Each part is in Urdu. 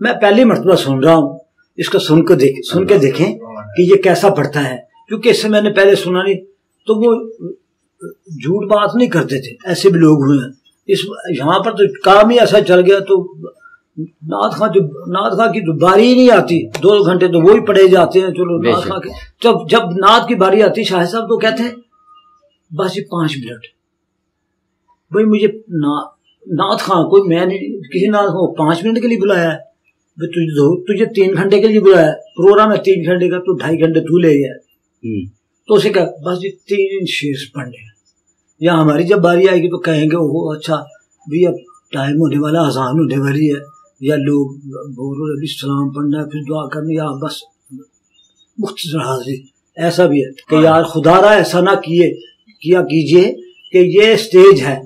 میں پہلی مرتبہ سن رہا ہوں، اس کو سن کے دیکھیں کہ یہ کیسا پڑھتا ہے، کیونکہ اس سے میں نے پہلے سنا نہیں، تو وہ جھوٹ بات نہیں کرتے تھے، ایسے بھی لوگ ہوئے ہیں۔ یہاں پر تو کام ہی ایسا چل گیا، تو نعت خواں کی تو باری ہی نہیں آتی، 2 گھنٹے تو وہی پڑھے جاتے ہیں۔ چلو نعت خواں کے جب نعت کی باری آتی شاہد صاحب تو کہتے ہیں بس یہ 5 منٹ، بھائی مجھے نعت خواں کوئی، میں نے کسی نعت خواں 5 منٹ کے لیے بلایا ہے، تجھے 3 گھنٹے کے لیے بلایا ہے، پروگرام ہے 3 گھنٹے کا، تو 2.5 گھنٹے تو لے گیا، تو اسے کہا بس یہ 3 شیئرز پڑھنے ہیں۔ یا ہماری جب باری آئے گی تو کہیں گے وہ اچھا بھی اب ٹائم ہونے والا، اذان ہونے والی ہے، یا لوگ بول رہے ابھی سلام پڑھنا ہے، پھر دعا کرنی، یا بس مختصر حاضری۔ ایسا بھی ہے کہ یار خدا را ایسا نہ کیا کیجئے کہ یہ سٹیج ہے،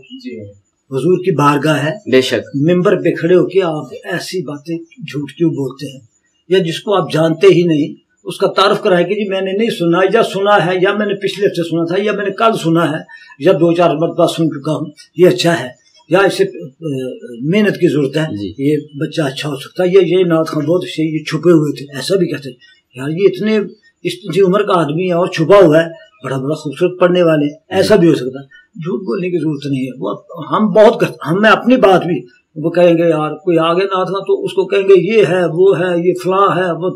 حضور کی بارگاہ ہے، بے شک ممبر پہ کھڑے ہو کے آپ ایسی باتیں جھوٹ کیوں بولتے ہیں، یا جس کو آپ جانتے ہی نہیں اس کا تعارف کرائے کہ جی میں نے نہیں سنا، یا سنا ہے، یا میں نے پچھلے ہفتے سنا تھا، یا میں نے کل سنا ہے، یا 2-4 مرتبہ سن چکا ہوں، یہ اچھا ہے، یا اسے محنت کی ضرورت ہے، یہ بچہ اچھا ہو سکتا ہے، یہ نعت خواں بہت اچھے، یہ چھپے ہوئے تھے، ایسا بھی کہتے ہیں یار یہ اتنی عمر کا آدمی ہے اور چھپا ہوا ہے، بڑا خوبصورت پڑھنے والے، ایسا بھی ہو سکتا ہے۔ جھوٹ بولنے کی ضرورت نہیں ہے، وہ ہم میں اپنی بات بھی وہ کہیں گے یار کوئی آگے نعت خواں تو اس کو کہیں گے یہ ہے، وہ ہے، یہ فلاں ہے، وہ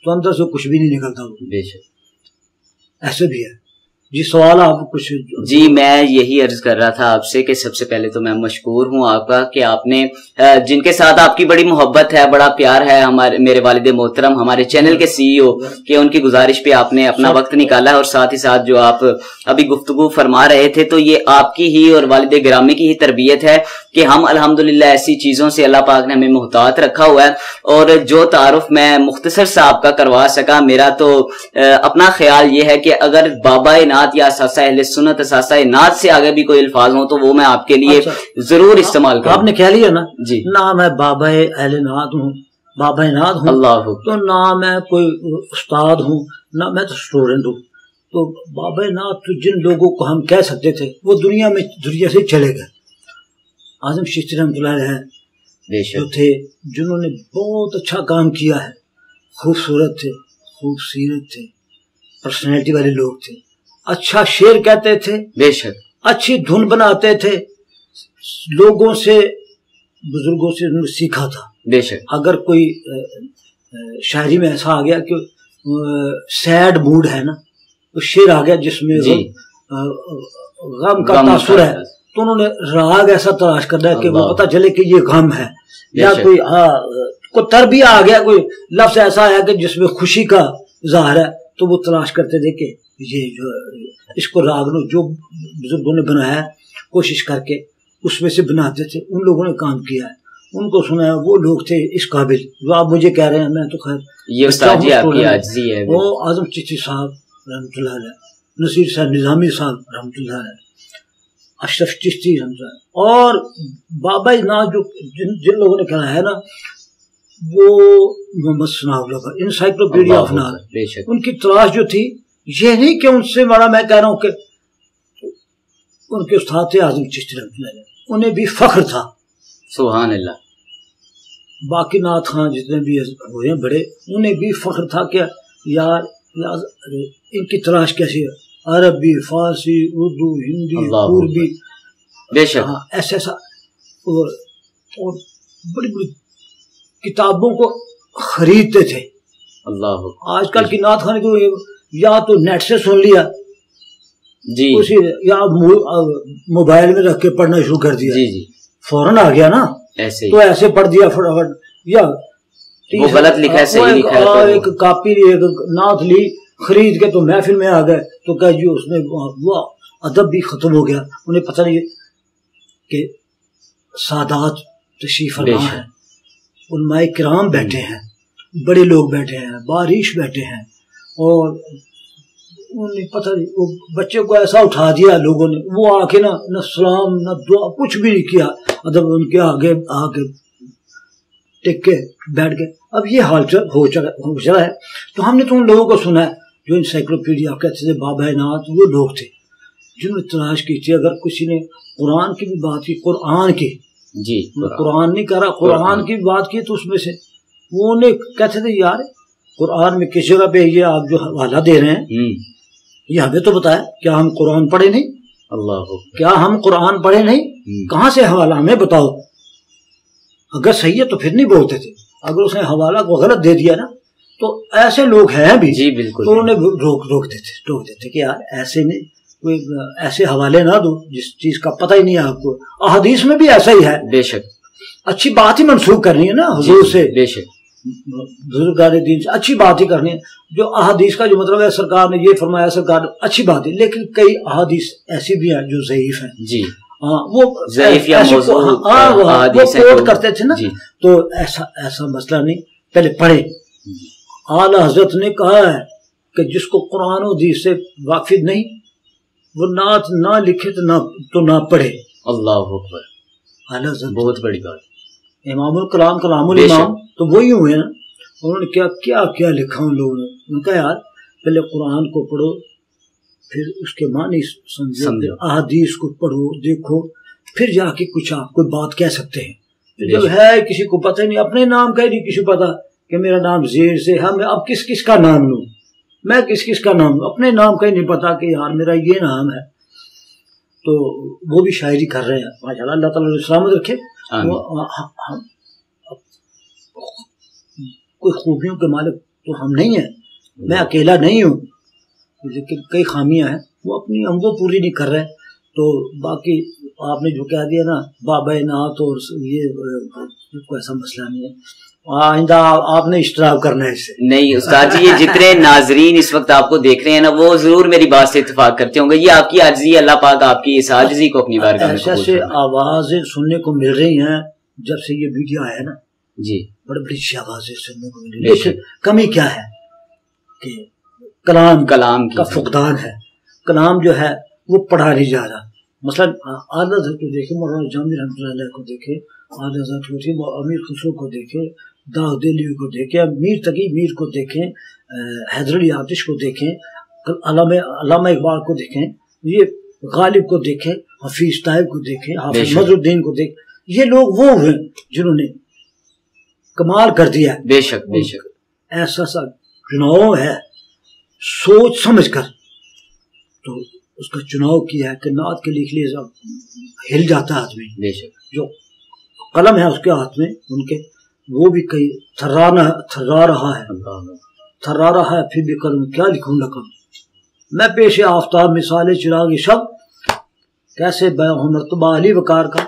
تو اندر سے کچھ بھی نہیں نکلتا، بے شک ایسے بھی ہے۔ جی سوال آپ کچھ؟ جی میں یہی عرض کر رہا تھا آپ سے کہ سب سے پہلے تو میں مشکور ہوں آپ کا کہ آپ نے جن کے ساتھ آپ کی بڑی محبت ہے، بڑا پیار ہے، میرے والد محترم ہمارے چینل کے CEO کہ ان کی گزارش پہ آپ نے اپنا وقت نکالا ہے، اور ساتھ ہی ساتھ جو آپ ابھی گفتگو فرما رہے تھے تو یہ آپ کی ہی اور والد گرامی کی ہی تربیت ہے کہ ہم الحمدللہ ایسی چیزوں سے اللہ پاک نے ہمیں محتاط رکھا ہوا ہے۔ اور جو تعارف میں مختصر سا آپ کا کروا سکا، میرا تو اپنا خیال یہ ہے کہ اگر بابا نعت یا اساسہ اہل سنت اساسہ نعت سے آگے بھی کوئی الفاظ ہوں تو وہ میں آپ کے لیے ضرور استعمال کروں۔ آپ نے کہہ لیا نا جی، نہ میں بابا اہل نعت ہوں، بابا نعت ہوں، اللہ تو نہ میں کوئی استاد ہوں، نہ میں تو اسٹوڈنٹ ہوں۔ تو بابا نعت تو جن لوگوں کو ہم کہہ سکتے تھے وہ دنیا سے چلے گئے۔ اعظم چشتی رحمۃ اللہ علیہ جو تھے، جنہوں نے بہت اچھا کام کیا ہے، خوبصورت تھے، خوبصورت تھے، پرسنالٹی والے لوگ تھے، اچھا شعر کہتے تھے، بے شک اچھی دھن بناتے تھے، لوگوں سے بزرگوں سے انہوں نے سیکھا تھا، بے شک۔ اگر کوئی شاعری میں ایسا آ گیا کہ سیڈ موڈ ہے نا، تو شعر آ گیا جس میں غم کا تاثر ہے، تو انہوں نے راگ ایسا تلاش کرنا ہے کہ وہ پتہ چلے کہ یہ غم ہے، یا کوئی تربیہ آ گیا، کوئی لفظ ایسا ہے کہ جس میں خوشی کا ظاہر ہے، تو وہ تلاش کرتے تھے کہ یہ جو اس کو راگ جو بزرگوں نے بنایا ہے کوشش کر کے اس میں سے بناتے تھے، ان لوگوں نے کام کیا ہے، ان کو سنا ہے، وہ لوگ تھے اس قابل جو آپ مجھے کہہ رہے ہیں۔ میں تو خیر یہ استاد جی آپ کی عاجزی ہے، وہ اعظم چشتی صاحب رحمۃ اللہ علیہ، نصیر صاحب نظامی صاحب رحمۃ اللہ علیہ، اشرف چشتی رحمۃ اللہ، اور بابا نعت جو جن لوگوں نے کہا ہے نا، وہ محمد ثناء اللہ انسائکلوپیڈیا آف نعت، ان کی تلاش جو تھی، یہ نہیں کہ ان سے بڑا، میں کہہ رہا ہوں کہ ان کے استاد تھے اعظم چشتی رحمۃ اللہ علیہ، انہیں بھی فخر تھا، سبحان اللہ۔ باقی نعت خواں جتنے بھی ہوئے ہیں بڑے، انہیں بھی فخر تھا کہ یار ان کی تلاش کیسی ہے، عربی، فارسی، اردو، ہندی، عربی، بے شک ایسا اور بڑی بڑی کتابوں کو خریدتے تھے۔ اللہ آج کل کی نعت خواں کو یا تو نیٹ سے سن لیا جی، اسی یا موبائل میں رکھ کے پڑھنا شروع کر دیا، جی جی فوراً آ گیا نا، ایسے تو ایسے پڑھ دیا فٹافٹ، یا وہ غلط لکھا ہے صحیح لکھا ہے، ایک کاپی ایک نعت لی خرید کے تو محفل میں آ گئے، تو کہ جی اس میں وہ ادب بھی ختم ہو گیا، انہیں پتہ نہیں کہ سادات تشریف فرما ہے، علماء کرام بیٹھے ہیں، بڑے لوگ بیٹھے ہیں، بارش بیٹھے ہیں، اور انہیں پتہ نہیں، وہ بچے کو ایسا اٹھا دیا لوگوں نے، وہ آ کے نہ سلام نہ دعا کچھ بھی نہیں کیا، ادب ان کے آگے آ کے ٹک کے بیٹھ گئے۔ اب یہ حال ہو چلا ہے، تو ہم نے تو ان لوگوں کو سنا ہے جو انسائکلوپیڈیا کہتے تھے، بابا نعت، وہ لوگ تھے جنہوں نے تلاش کی تھی۔ اگر کسی نے قرآن کی بھی بات کی، قرآن کی، جی قرآن نہیں کر رہا، قرآن کی بات کی، تو اس میں سے وہ انہیں کہتے تھے یار قرآن میں کس جگہ پہ یہ آپ جو حوالہ دے رہے ہیں یہ ہمیں تو بتایا، کیا ہم قرآن پڑھے نہیں؟ اللہ کیا ہم قرآن پڑھے نہیں؟ کہاں سے حوالہ ہمیں بتاؤ۔ اگر صحیح ہے تو پھر نہیں بولتے تھے، اگر اس نے حوالہ کو غلط دے دیا نا تو ایسے لوگ ہیں بھی جی بالکل، تو انہیں روک دیتے تھے کہ یار ایسے نہیں، کوئی ایسے حوالے نہ دو جس چیز کا پتہ ہی نہیں ہے آپ کو۔ احادیث میں بھی ایسا ہی ہے، بے شک اچھی بات ہی منسوخ کرنی ہے نا حضور سے، بے شک بزرگان دین سے اچھی بات ہی کرنی ہے۔ جو احادیث کا جو مطلب ہے سرکار نے یہ فرمایا، سرکار نے اچھی بات ہے، لیکن کئی احادیث ایسی بھی ہیں جو ضعیف ہیں، جی وہ ضعیف یا موضوع وہ کوٹ کرتے تھے نا، تو ایسا مسئلہ نہیں، پہلے پڑھے۔ اعلی حضرت نے کہا ہے کہ جس کو قرآن و حدیث سے واقف نہیں وہ نعت نہ لکھے تو نہ پڑھے۔ اللہ اکبر، اعلی حضرت بہت بڑی بات۔ امام الکلام کلام الامام تو وہی ہوئے نا، انہوں نے کیا لکھا ان لوگوں نے۔ ان کا یار پہلے قرآن کو پڑھو، پھر اس کے معنی سمجھو، احادیث کو پڑھو دیکھو، پھر جا کے کچھ آپ کوئی بات کہہ سکتے ہیں۔ جب ہے کسی کو پتہ نہیں، اپنے نام کا ہی نہیں کسی کو پتا کہ میرا نام زیر سے ہے، میں اب کس کا نام لوں، میں کس کا نام لوں، اپنے نام کا ہی نہیں پتا کہ یار میرا یہ نام ہے۔ تو وہ بھی شاعری کر رہے ہیں ماشاء اللہ، اللہ تعالیٰ نے سلامت رکھے۔ کوئی خوبیوں کے مالک تو ہم نہیں ہیں، میں اکیلا نہیں ہوں، لیکن کئی خامیاں ہیں وہ اپنی ہم وہ پوری نہیں کر رہے۔ تو باقی آپ نے جو کہہ دیا نا بابا نعت اور یہ کوئی ایسا مسئلہ نہیں ہے، آئندہ آپ نے اشتراک کرنا ہے اس سے۔ نہیں استاد جی، یہ جتنے ناظرین اس وقت آپ کو دیکھ رہے ہیں نا وہ ضرور میری بات سے اتفاق کرتے ہوں گے، یہ آپ کی عاجزی، اللہ پاک آپ کی اس عاجزی کو اپنی بارگاہ میں قبول ایسے آوازیں سننے کو مل رہی ہیں جب سے یہ ویڈیو آیا نا، جی بڑی اچھی آوازیں سننے کو مل رہی ہے۔ کمی کیا ہے کہ کلام کا فقدان ہے، کلام جو ہے وہ پڑھا نہیں جا رہا۔ مثلا اعلیٰ حضرت کو دیکھیں، مولانا جامی رحمۃ اللہ علیہ کو دیکھیں، اعلیٰ حضرت کو دیکھیں، امیر خسرو کو دیکھیں، داؤد دہلوی کو دیکھیں، میر تقی میر کو دیکھیں، حیدر علی آتش کو دیکھیں، علامہ اقبال کو دیکھیں، یہ غالب کو دیکھیں، حفیظ طیب کو دیکھیں، حافظ مظہر الدین کو دیکھیں، یہ لوگ وہ ہیں جنہوں نے کمال کر دیا۔ بے شک بے شک، ایسا سا چناؤ ہے سوچ سمجھ کر، تو اس کا چناؤ کیا ہے کہ نعت کے لکھ لیے ہل جاتا ہے آدمی۔ بے شک، جو قلم ہے اس کے ہاتھ میں ان کے، وہ بھی کئی تھرا رہا ہے، پھر بھی قلم کیا لکھوں لقم، میں پیش آفتاب مثال چراغ شب، کیسے بیان ہو مرتبہ علی وقار کا،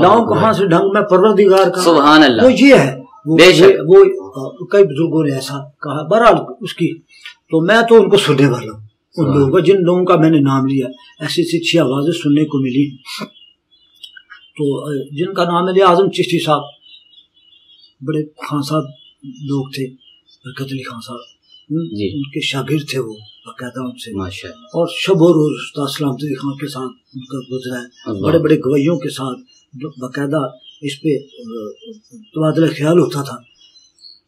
لاؤں کہاں سے ڈھنگ میں پروردگار کا۔ سبحان اللہ، وہ یہ ہے، بے شک، وہ کئی بزرگوں نے ایسا کہا۔ بہرحال اس کی تو میں تو ان کو سننے والا ہوں، ان لوگوں کا جن لوگوں کا میں نے نام لیا، ایسی اچھی آوازیں سننے کو ملی۔ تو جن کا نام ہے اعظم چشتی صاحب، بڑے خان صاحب لوگ تھے، برکت علی خان صاحب، ان کے شاگرد تھے وہ باقاعدہ ان سے، اور شب و روز استاد سلامت علی خان کے ساتھ ان کا گزرا ہے، بڑے بڑے گویوں کے ساتھ باقاعدہ اس پہ تبادلہ خیال ہوتا تھا،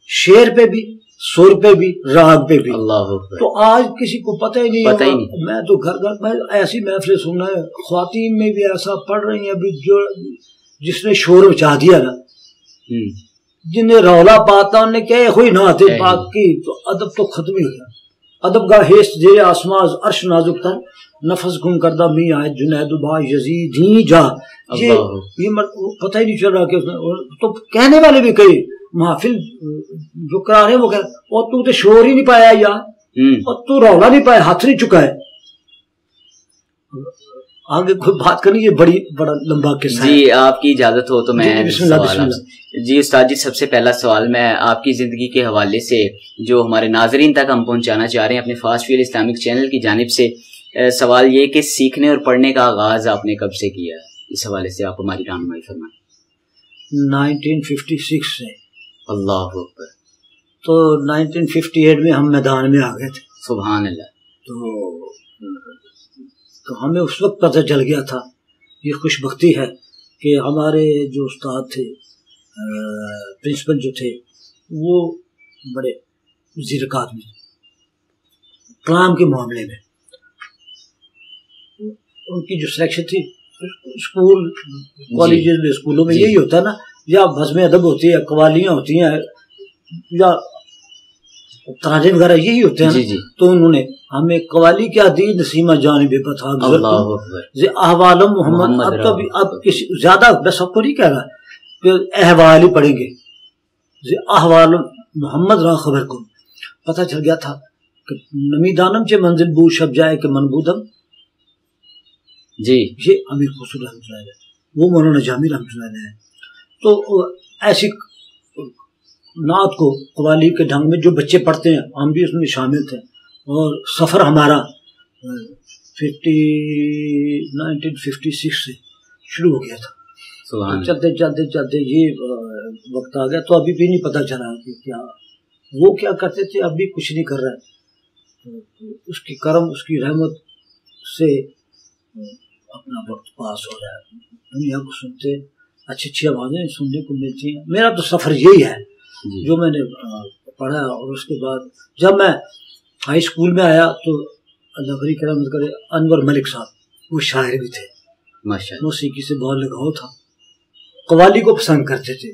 شعر پہ بھی، سر پہ بھی، راگ پہ بھی۔ تو آج کسی کو پتہ ہی نہیں، میں تو گھر میں ایسی محفلیں سننا ہے، خواتین میں بھی ایسا پڑھ رہی ہیں ابھی، جو جس نے شور مچا دیا نا، جنہیں رولا پاتا انہیں کہ ہوئی نہ آتے پاک کی، تو ادب تو ختم ہی ہو گیا۔ ادب کا حیث زیر آسماز عرش نازک تن، نفس گم کردہ می آئے جنید با یزید ہی جا۔ یہ پتہ ہی نہیں چل رہا کہ تو کہنے والے بھی کئی محفل جو کرا رہے ہیں وہ کہہ، اور تو تے شور ہی نہیں پایا یار، اور تو رولا نہیں پایا، ہاتھ نہیں چکا ہے۔ آگے کوئی بات کرنی، یہ بڑا لمبا قصہ ہے۔ جی آپ کی اجازت ہو تو میں بسم اللہ۔ جی استاد جی، سب سے پہلا سوال میں آپ کی زندگی کے حوالے سے جو ہمارے ناظرین تک ہم پہنچانا چاہ رہے ہیں اپنے فاسٹ فیل اسلامک چینل کی جانب سے، سوال یہ کہ سیکھنے اور پڑھنے کا آغاز آپ نے کب سے کیا؟ اس حوالے سے آپ ہماری رہنمائی فرمائیں۔ 1956 سے۔ اللہ اکبر۔ تو 1958 میں ہم میدان میں آ گئے تھے۔ سبحان اللہ۔ تو ہمیں اس وقت پتہ چل گیا تھا، یہ خوش بختی ہے کہ ہمارے جو استاد تھے، پرنسپل جو تھے، وہ بڑے زیرک آدمی کلام کے معاملے میں، ان کی جو سلیکشن تھی اسکول کالجز میں، اسکولوں میں یہی ہوتا ہے نا، یا بزم ادب ہوتی ہے، قوالیاں ہوتی ہیں، یا ترانے وغیرہ یہی ہوتے ہیں. تو انہوں نے ہمیں قوالی کیا دی نسیمہ جانب بتا احوال محمد. اب کسی زیادہ میں سب کو نہیں کہہ رہا کہ احوال ہی پڑھیں گے. احوال محمد را خبر کو پتہ چل گیا تھا کہ نمی دانم چے منزل بو شب جائے کہ منبودم. یہ امیر خسرو رحمۃ اللہ علیہ وہ مولانا جامی رحمۃ اللہ علیہ. تو ایسی نعت کو قوالی کے ڈھنگ میں جو بچے پڑھتے ہیں ہم بھی اس میں شامل تھے. اور سفر ہمارا 1956 سے شروع ہو گیا تھا. چلتے چلتے چلتے یہ وقت آ گیا تو ابھی بھی نہیں پتہ چلا کہ کیا وہ کیا کرتے تھے. اب بھی کچھ نہیں کر رہا. اس کی کرم اس کی رحمت سے اپنا وقت پاس ہو رہا ہے. دنیا کو سنتے اچھی اچھی آوازیں سننے کو ملتی ہیں. میرا تو سفر یہی ہے جو میں نے پڑھا. اور اس کے بعد جب میں ہائی اسکول میں آیا تو اللہ بری کرم کرے انور ملک صاحب وہ شاعر بھی تھے. موسیقی سے بہت لگاؤ تھا. قوالی کو پسند کرتے تھے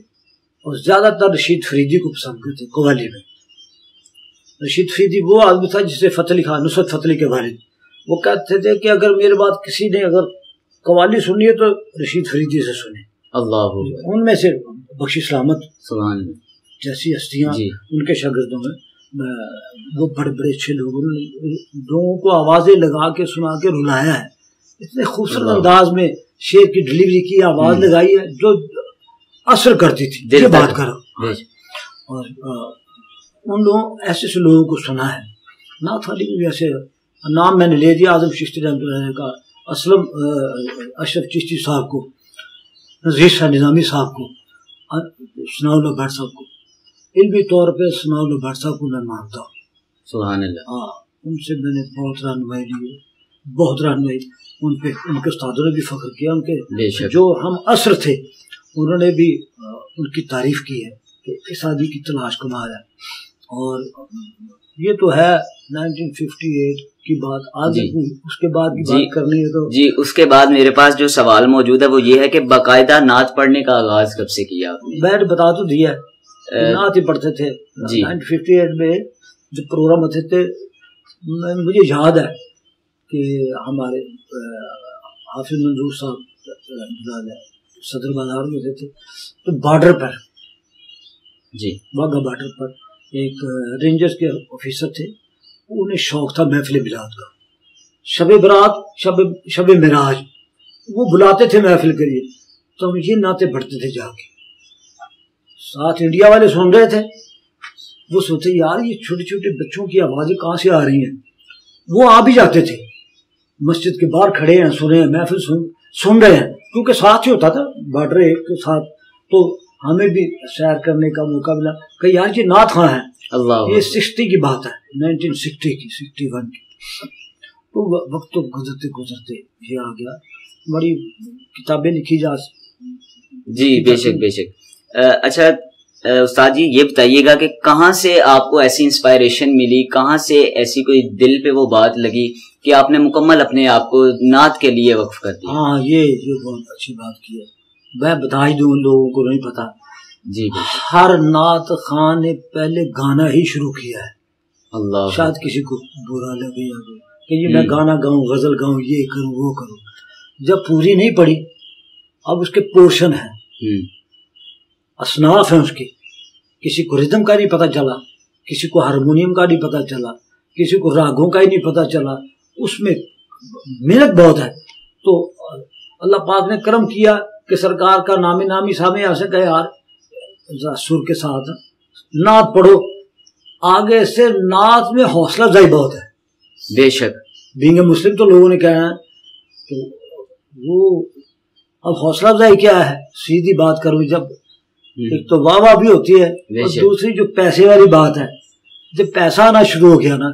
اور زیادہ تر رشید فریدی کو پسند کرتے قوالی میں. رشید فریدی وہ آدمی تھا جسے فتح علی خان نصرت فتح علی کے والد وہ کہتے تھے کہ اگر میرے بات کسی نے اگر قوالی سنی ہے تو رشید فریدی سے سنے. اللہ ان میں سے بخشی سلامت جیسی ہستیاں ان کے شاگردوں میں وہ بڑے بڑے اچھے لوگوں نے لوگوں کو آوازیں لگا کے سنا کے رلایا ہے. اتنے خوبصورت انداز میں شعر کی ڈلیوری کی آواز لگائی ہے جو اثر کرتی تھی. یہ بات کرو. اور ان لوگوں ایسے سے لوگوں کو سنا ہے. نعت علی بھی ایسے نام میں نے لے دیا اعظم چشتی کا اسلم اشرف چشتی صاحب کو نذیر شاہ نظامی صاحب کو ثناء اللہ بھٹ صاحب کو علمی طور پہ ثناء اللہ بھٹ صاحب کو میں مانتا ہوں. سبحان اللہ. ہاں ان سے میں نے بہت رہنمائی لی بہت رہنمائی. ان پہ ان کے استادوں نے بھی فخر کیا. ان کے جو ہم عصر تھے انہوں نے بھی ان کی تعریف کی ہے کہ اس آدمی کی تلاش کمال ہے. اور یہ تو ہے 1958 کی بات. آگے اس کے بعد کی بات کرنی ہے تو اس کے بعد میرے پاس جو سوال موجود ہے وہ یہ ہے کہ باقاعدہ ناعت پڑھنے کا آغاز کب سے کیا آپ نے؟ میں نے بتا تو دیا نعت ہی پڑھتے تھے. 1958 میں جب پروگرام ہوتے تھے مجھے یاد ہے کہ ہمارے حافظ منظور صاحب صدر بازار میں ہوتے تھے تو بارڈر پر واگا بارڈر پر ایک رینجرز کے آفیسر تھے. انہیں شوق تھا محفل میلاد کا. شب برات شب معراج وہ بلاتے تھے محفل کے لیے تو ہم یہ نعتیں پڑھتے تھے جا کے. ساتھ انڈیا والے سن رہے تھے. وہ سوچتے یار یہ چھوٹے چھوٹے بچوں کی آوازیں کہاں سے آ رہی ہیں. وہ آ بھی جاتے تھے مسجد کے باہر کھڑے ہیں سن رہے ہیں محفل سن رہے ہیں کیونکہ ساتھ ہی ہوتا تھا بارڈر ایک کے ساتھ. تو ہمیں بھی سیر کرنے کا موقع ملا کہ یار یہ نعت خواں ہے. یہ 60 کی بات ہے 1960 کی 61 کی. تو وقت تو گزرتے گزرتے یہ آ گیا. بڑی کتابیں لکھی جا جی بے شک بے شک. اچھا استاد جی یہ بتائیے گا کہ کہاں سے آپ کو ایسی انسپائریشن ملی, کہاں سے ایسی کوئی دل پہ وہ بات لگی کہ آپ نے مکمل اپنے آپ کو نعت کے لیے وقف کر دیا؟ ہاں یہ بہت اچھی بات کی ہے. میں بتا ہی دوں ان لوگوں کو نہیں پتا. جی ہر نعت خان نے پہلے گانا ہی شروع کیا ہے. اللہ شاید کسی کو برا لگے یا کہ یہ میں گانا گاؤں غزل گاؤں یہ کروں وہ کروں. جب پوری نہیں پڑی اب اس کے پورشن ہیں اصناف ہیں اس کے. کسی کو ردم کا نہیں پتہ چلا, کسی کو ہارمونیم کا نہیں پتہ چلا, کسی کو راگوں کا ہی نہیں پتہ چلا. اس میں محنت بہت ہے. تو اللہ پاک نے کرم کیا کہ سرکار کا نامی سامنے ایسے کہے یار سر کے ساتھ نعت پڑھو. آگے سے نعت میں حوصلہ افزائی بہت ہے. بے شک بینگ مسلم تو لوگوں نے کہا ہے تو وہ اب حوصلہ افزائی کیا ہے سیدھی بات کروں. جب ایک تو واہ واہ بھی ہوتی ہے اور دوسری جو پیسے والی بات ہے. جب پیسہ آنا شروع ہو گیا نا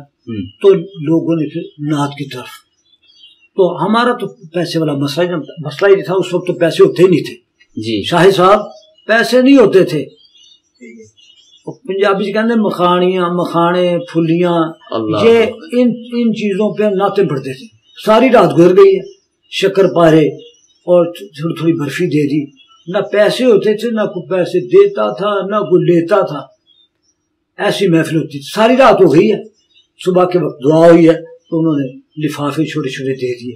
تو لوگوں نے پھر نعت کی طرف. تو ہمارا تو پیسے والا مسئلہ ہی نہیں تھا. اس وقت تو پیسے ہوتے ہی نہیں تھے. جی شاہد صاحب پیسے نہیں ہوتے تھے. پنجابی سے کہتے ہیں مکھانیاں مکھانے پھلیاں یہ ان چیزوں پہ نعتیں پڑھتے تھے. ساری رات گزر گئی ہے. شکر پارے اور تھوڑی تھوڑی برفی دے دی. نہ پیسے ہوتے تھے نہ کوئی پیسے دیتا تھا نہ کوئی لیتا تھا. ایسی محفل ہوتی تھی. ساری رات ہو گئی ہے, صبح کے وقت دعا ہوئی ہے تو انہوں نے لفافے چھوٹے چھوٹے دے دیے.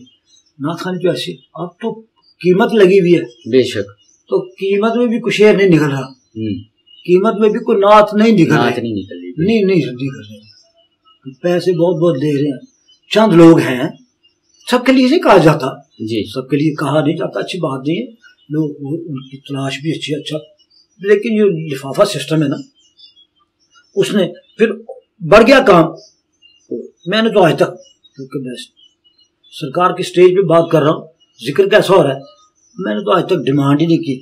نعت خانی تو ایسی, اب تو قیمت لگی ہوئی ہے, بے شک, تو قیمت میں بھی کچھ شعر نہیں نکل رہا, قیمت میں بھی کوئی نعت نہیں نکل رہی, نہیں نکل رہی. پیسے بہت بہت لے رہے ہیں, چند لوگ ہیں, سب کے لیے نہیں کہا جاتا جی, سب کے لیے کہا نہیں جاتا, اچھی بات نہیں ہے, لوگ ان کی تلاش بھی اچھی, اچھا, لیکن یہ لفافہ سسٹم ہے نا, اس نے پھر بڑھ گیا کام. میں نے تو آج تک, کیونکہ میں سرکار کی سٹیج پہ بات کر رہا ہوں, ذکر کیسا ہو رہا ہے, میں نے تو آج تک ڈیمانڈ ہی نہیں کی.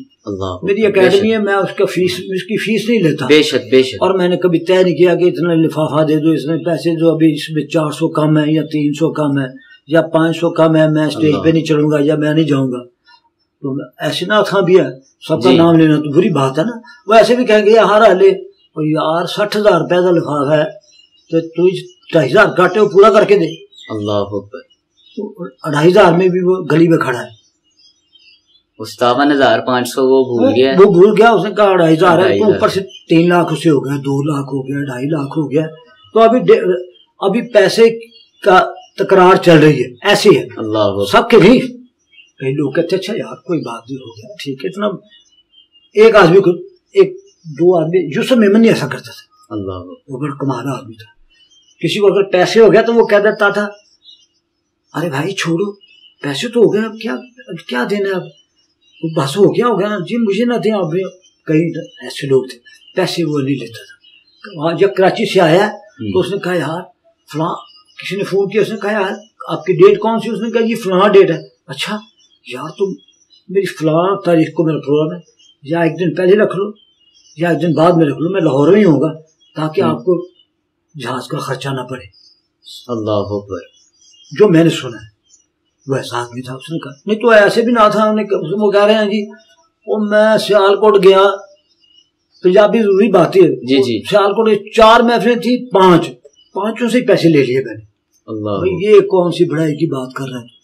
میری اکیڈمی ہے, میں اس کی فیس نہیں لیتا, بے شک بے شک, اور میں نے کبھی طے نہیں کیا کہ اتنا لفافہ دے دو, اس میں پیسے جو ابھی اس میں 400 کم ہے یا 300 کم ہے یا 500 کم ہے, میں اسٹیج پہ نہیں چڑھوں گا یا میں نہیں جاؤں گا. تو ایسی نعت خاں بھی ہے, سب کا نام لینا تو بری بات ہے نا. وہ ایسے بھی کہیں گے یار لے یار 60,000 روپے کا لفافہ ہے تو 2,500 کاٹے وہ پورا کر کے دے. اللہ اکبر, 2,500 میں بھی وہ گلی میں کھڑا ہے, 57,500 وہ بھول گیا, وہ بھول گیا, اس نے کہا 2,500 ہے, تو اوپر سے 3 لاکھ اسے ہو گیا, 2 لاکھ ہو گیا, 2.5 لاکھ ہو گیا. تو ابھی پیسے کا تکرار چل رہی ہے, ایسی ہے. اللہ سب کے بھی کئی لوگ کہتے اچھا یار کوئی بات نہیں, ہو گیا ٹھیک ہے. اتنا ایک آدمی کو, 1-2 آدمی, یوسف میمن نہیں ایسا کرتا تھا, اللہ, وہ بڑا کمانا آدمی تھا. کسی کو اگر پیسے ہو گیا تو وہ کہہ دیتا تھا ارے بھائی چھوڑو, پیسے تو ہو گئے, اب کیا دینا, اب بس ہو گیا نا جی, مجھے نہ دیں. اب کئی ایسے لوگ تھے, پیسے وہ نہیں لیتا تھا. وہاں جب کراچی سے آیا تو اس نے کہا یار فلاں, کسی نے فون کیا, اس نے کہا یار آپ کی ڈیٹ کون سی, اس نے کہا یہ فلاں ڈیٹ ہے. اچھا یار تم میری فلاں تاریخ کو میرا پروگرام ہے, یا ایک دن پہلے رکھ لو یا ایک دن بعد میں رکھ لو, میں لاہور میں ہی ہوں گا تاکہ آپ کو جہاز کا خرچہ نہ پڑے. اللہ اکبر, جو میں نے سنا ہے وہ ایسا آدمی تھا. اس نے کہا نہیں تو ایسے بھی نہ تھا, وہ کہہ رہے ہیں جی وہ میں سیالکوٹ گیا, پنجابی ضروری بات ہے جی, سیالکوٹ 4 محفلیں تھی, 5 سے ہی پیسے لے لیے میں نے. اللہ, یہ کون سی بڑائی کی بات کر رہے ہیں,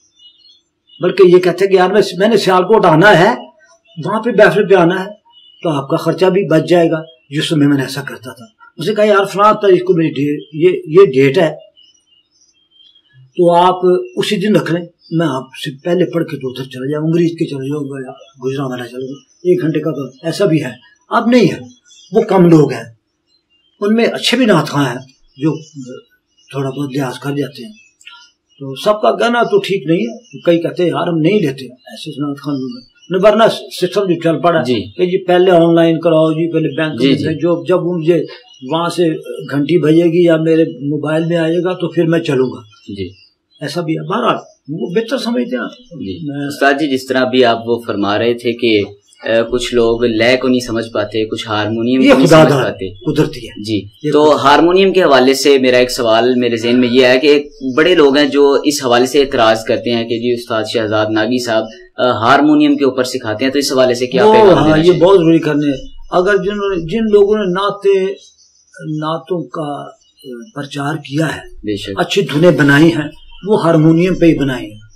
بلکہ یہ کہتے ہیں کہ یار میں نے سیالکوٹ آنا ہے, وہاں پہ محفل پہ آنا ہے تو آپ کا خرچہ بھی بچ جائے گا. جس میں نے ایسا کرتا تھا, اسے کہا یار فلاں تاریخ کو میری یہ ڈیٹ ہے تو آپ اسی دن رکھ لیں, میں آپ سے پہلے پڑھ کے تو ادھر چلا جاؤں, مریض کے چلا جاؤں گا یا گجرانوالہ چلا جاؤں, 1 گھنٹے کا تو ایسا بھی ہے. اب نہیں ہے, وہ کم لوگ ہیں, ان میں اچھے بھی نعت خواں ہیں جو تھوڑا بہت لحاظ کر جاتے ہیں. تو سب کا کہنا تو ٹھیک نہیں ہے, کئی کہتے ہیں یار ہم نہیں لیتے ایسے نعت خواں لوگ, ورنہ سسٹم جو چل پڑا کہ جی پہلے آن لائن کراؤ, جی پہلے بینک میں بھیجو, جب مجھے وہاں سے گھنٹی بجے گی یا میرے موبائل میں آئے گا تو پھر میں چلوں گا. جی ایسا بھی ہے. بہرحال وہ بہتر سمجھتے ہیں. استاد جی جس طرح بھی آپ وہ فرما رہے تھے کہ کچھ لوگ لے کو نہیں سمجھ پاتے, کچھ ہارمونیم کو نہیں سمجھ پاتے, قدرتی ہے جی. تو ہارمونیم کے حوالے سے میرا ایک سوال میرے ذہن میں یہ ہے کہ بڑے لوگ ہیں جو اس حوالے سے اعتراض کرتے ہیں کہ جی استاد شہزاد ناگی صاحب ہارمونیم کے اوپر سکھاتے ہیں, تو اس حوالے سے کیا پیغام دینا چاہیے؟ یہ بہت ضروری کرنے. اگر جن لوگوں نے نعتوں کا پرچار کیا ہے, اچھی دھنیں بنائی ہیں, وہ ہارمونیم پہ ہی بنائی ہیں.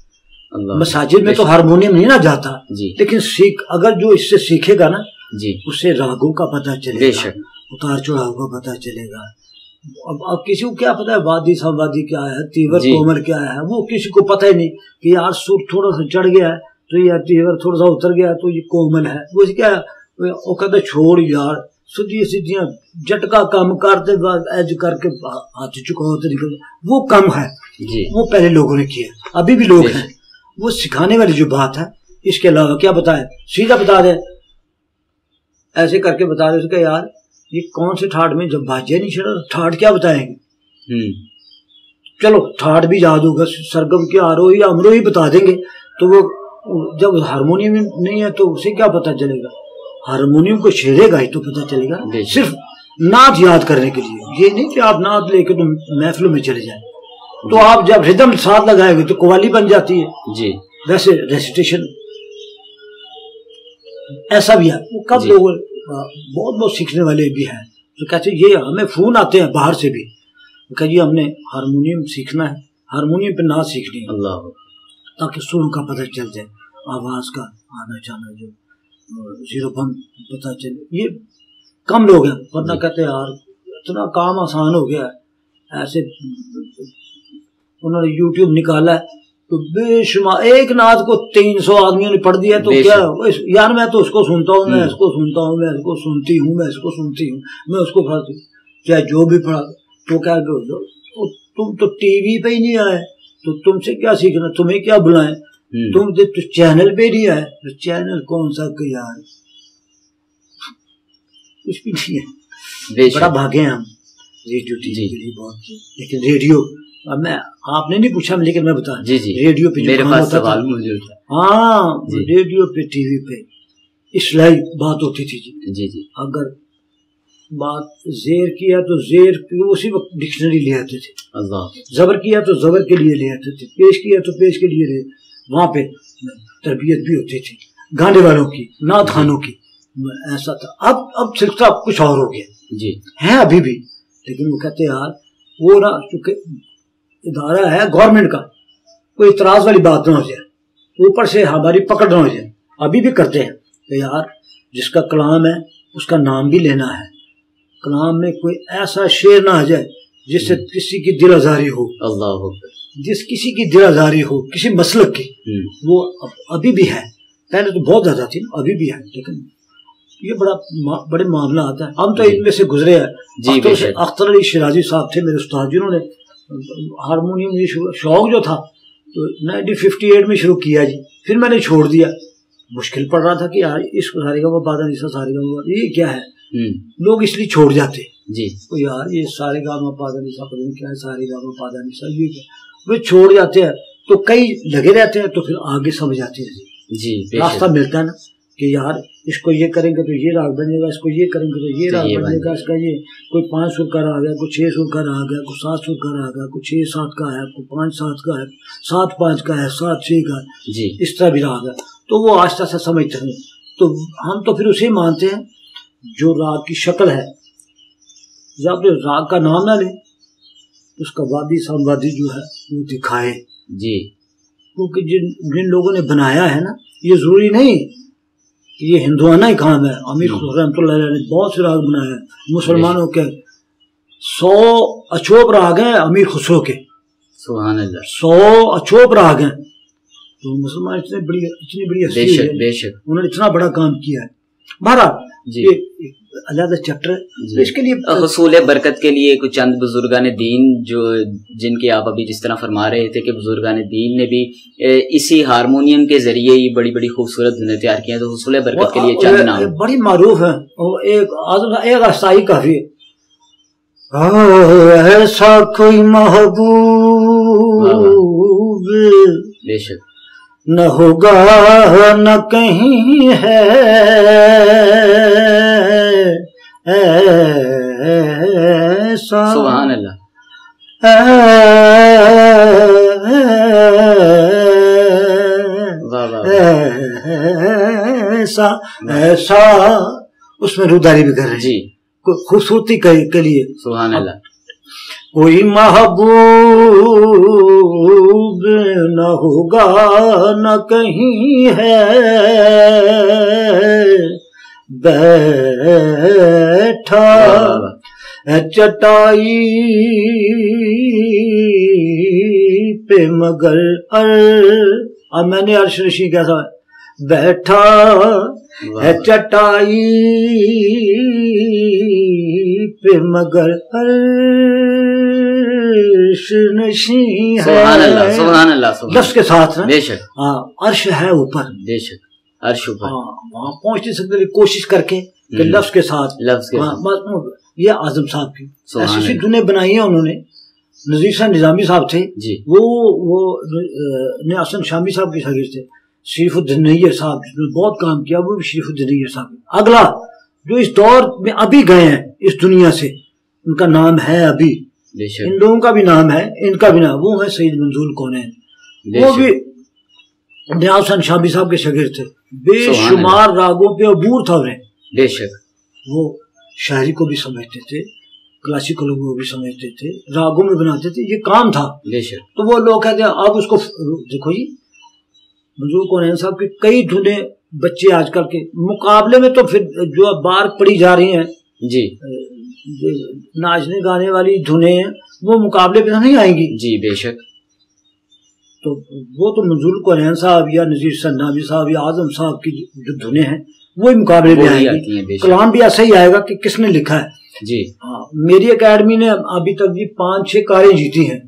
مساجد میں تو ہارمونیم نہیں نہ جاتا, لیکن اگر جو اس سے سیکھے گا نا, اسے راگوں کا پتہ چلے گا, اتار چڑھاؤ کا پتہ چلے گا. اب کسی کو کیا پتا ہے وادی سوادی کیا ہے, تیور کومل کیا ہے, وہ کسی کو پتہ ہی نہیں کہ یار سر تھوڑا سا چڑھ گیا ہے تو یہ تیور تھوڑا سا اتر گیا تو یہ کومل ہے. وہ کیا ہے, وہ کہتے چھوڑ یار سیدھی سیدھیاں جٹکا کام کرتے ایج کر کے ہاتھ چکاتے نکل, وہ کم ہے. وہ پہلے لوگوں نے کیا, ابھی بھی لوگ ہیں. وہ سکھانے والی جو بات ہے, اس کے علاوہ کیا بتائیں, سیدھا بتا دیں, ایسے کر کے بتا دیں اس کا یار یہ کون سے ٹھاٹ میں, جب باجے نہیں چھڑا ٹھاٹ کیا بتائیں گے. چلو ٹھاٹ بھی یاد ہوگا, سرگم کے آروہی امروہی بتا دیں گے. تو وہ جب ہارمونیم نہیں ہے تو اسے کیا پتا چلے گا, ہارمونیم کو چھیڑے گا ہی تو پتا چلے گا. صرف نعت یاد کرنے کے لیے, یہ نہیں کہ آپ نعت لے کے تم محفلوں میں چلے جائیں, تو آپ جب ردم ساتھ لگائیں گے تو قوالی بن جاتی ہے. جی ویسے ریسیٹیشن ایسا بھی ہے. وہ کب لوگ بہت سیکھنے والے بھی ہیں تو کہتے ہیں یہ ہمیں فون آتے ہیں باہر سے بھی کہ جی ہم نے ہارمونیم سیکھنا ہے, ہارمونیم پہ نعت سیکھنی ہے, اللہ تاکہ سر کا پتہ چل جائے, آواز کا آنا جانا, جو زیرو پن پتہ چلے. یہ کم لوگ ہیں, ورنہ کہتے ہیں یار اتنا کام آسان ہو گیا ہے، ایسے انہوں نے یوٹیوب نکالا ہے تو بے شمار، ایک نعت کو 300 آدمیوں نے پڑھ دیا، تو کیا یار میں تو اس کو سنتا ہوں، میں اس کو سنتا ہوں، میں اس کو سنتی ہوں، میں اس کو سنتی ہوں، میں اس کو پڑھتی ہوں، چاہے جو بھی پڑھا تو کیا تم تو ٹی وی پہ ہی نہیں آئے تو تم سے کیا سیکھنا، تمہیں کیا بلائیں، تم تو چینل پہ نہیں آئے، چینل کون سا کہ یار کچھ بھی نہیں ہے، بڑا بھاگے ہیں ہم ریڈیو ٹی وی کے لیے بہت، لیکن ریڈیو اب میں آپ نے نہیں پوچھا لیکن میں بتا ریڈیو پہ میرے پاس سوال موجود تھا، ہاں ریڈیو پہ ٹی وی پہ اصلاحی بات ہوتی تھی جی جی، اگر بات زیر کیا تو زیر اسی وقت ڈکشنری لے آتے تھے، زبر کیا تو زبر کے لیے لے آتے تھے، پیش کیا تو پیش کے لیے لے، وہاں پہ تربیت بھی ہوتی تھی گانے والوں کی، نعت خانوں کی، ایسا تھا۔ اب سلسلہ کچھ اور ہو گیا جی، ہیں ابھی بھی، لیکن وہ کہتے یار وہ نا چونکہ ادارہ ہے گورنمنٹ کا، کوئی اعتراض والی بات نہ ہو جائے، اوپر سے ہماری پکڑ نہ ہو جائے، ابھی بھی کرتے ہیں کہ یار جس کا کلام ہے اس کا نام بھی لینا ہے، کلام میں کوئی ایسا شعر نہ آ جائے جس سے کسی کی دل آزاری ہو، اللہ جس کسی کی دل آزاری ہو کسی مسلک کی، وہ ابھی بھی ہے، پہلے تو بہت زیادہ تھی، ابھی بھی ہے، لیکن یہ بڑے معاملات ہیں، ہم تو ان میں سے گزرے ہیں۔ اختر علی شیرازی صاحب تھے میرے استاد، جنہوں نے ہارمونیم شوق جو تھا تو 1958 میں شروع کیا جی، پھر میں نے چھوڑ دیا، مشکل پڑ رہا تھا کہ یار اس کو سارے گاما پا دھا نسا سارے گاما یہ کیا ہے، لوگ اس لیے چھوڑ جاتے جی، تو یار یہ سارے گاما پا دھا نسا پتہ نہیں کیا ہے، سارے گاما پا دھا نسا یہ کیا، وہ چھوڑ جاتے ہیں تو کئی لگے رہتے ہیں، تو پھر آگے سمجھ آتے ہیں جی، راستہ ملتا ہے نا کہ یار اس کو یہ کریں گے تو یہ راگ بنے گا، اس کو یہ کریں گے تو یہ راگ بنے گا، اس کا یہ کوئی 5 سر کا راگ آ گیا، کوئی 6 سر کا راگ آ گیا، کوئی 7 سر کا راگ آ گیا، کوئی 6-7 کا ہے، کوئی 5-7 کا ہے، 7-5 کا ہے، 7-6 کا ہے جی، اس طرح بھی راگ ہے، تو وہ آہستہ سے سمجھتے ہیں، تو ہم تو پھر اسے مانتے ہیں جو راگ کی شکل ہے، جب راگ کا نام نہ لیں اس کا وادی سموادی جو ہے وہ دکھائے جی، کیونکہ جن لوگوں نے بنایا ہے نا، یہ ضروری نہیں یہ ہندوانہ ہی کام ہے، امیر خسرو رحمۃ اللہ علیہ نے بہت سے راگ بنائے ہیں، مسلمانوں کے 100 اچوب راگ ہیں امیر خسرو کے، سبحان اللہ، 100 اچوب راگ ہیں، تو مسلمان اتنی بڑی ہستی ہے، انہوں نے اتنا بڑا کام کیا ہے۔ بہرحال یہ علیحدہ چیپٹر ہے، اس کے لیے حصول برکت کے لیے کچھ چند بزرگان دین جو جن کی آپ ابھی جس طرح فرما رہے تھے کہ بزرگان دین نے بھی اسی ہارمونیم کے ذریعے ہی بڑی بڑی خوبصورت دھنیں تیار کی ہیں، تو حصول برکت کے لیے چند نام بڑی معروف ہیں، ایک آسائی کافی ہے، ایسا کوئی محبوب بے شک نہ ہوگا نہ کہیں ہے، سبحان اللہ، ایسا اس میں روداری بھی کر رہے ہیں جی، خوبصورتی کے لیے، سبحان اللہ، کوئی محبوب نہ ہوگا نہ کہیں ہے، بیٹھا چٹائی پہ مگر اب میں نے عرش نشین کیسا ہے، بیٹھا ہے چٹائی پہ مگر عرش نشین ہے، سبحان اللہ، سبحان اللہ، لفظ کے ساتھ بے شک، ہاں عرش ہے اوپر، بے شک عرش اوپر، وہاں پہنچ نہیں سکتے، کوشش کر کے کہ لفظ کے ساتھ، یہ اعظم صاحب کی ایسی سی دنیا بنائی ہیں انہوں نے، نذیر شاہ نظامی صاحب تھے جی، وہ حسن شامی صاحب کے شاگرد تھے، شریف الدین نیر صاحب جس نے بہت کام کیا، وہ بھی شریف الدین نیر صاحب، اگلا جو اس دور میں ابھی گئے ہیں اس دنیا سے، ان کا نام ہے ابھی، ان لوگوں کا بھی نام ہے، ان کا بھی نام، وہ ہے سید منظور الکونین، وہ بھی نیاز حسن شامی صاحب کے شاگرد تھے، بے شمار راگوں پہ عبور تھا انہیں، بے شک وہ شاعری کو بھی سمجھتے تھے، کلاسیکل کو بھی سمجھتے تھے، راگوں میں بناتے تھے، یہ کام تھا، بے شک، تو وہ لوگ کہتے ہیں اب اس کو دیکھو جی منظور الکونین صاحب کی کئی دھنیں بچے آج کل کے مقابلے میں تو پھر جو بار پڑی جا رہی ہیں جی، ناچنے گانے والی دھنیں ہیں وہ مقابلے پہ نہیں آئیں گی. جی بے شک. تو وہ تو منظور قرآن صاحب یا نذیر سنابی صاحب یا اعظم صاحب کی جو دھنیں ہیں وہی مقابلے میں آئیں گی. کلام بھی ایسا ہی آئے گا کہ کس نے لکھا ہے. جی ہاں میری اکیڈمی نے ابھی تک بھی 5-6 کاریں جیتی ہیں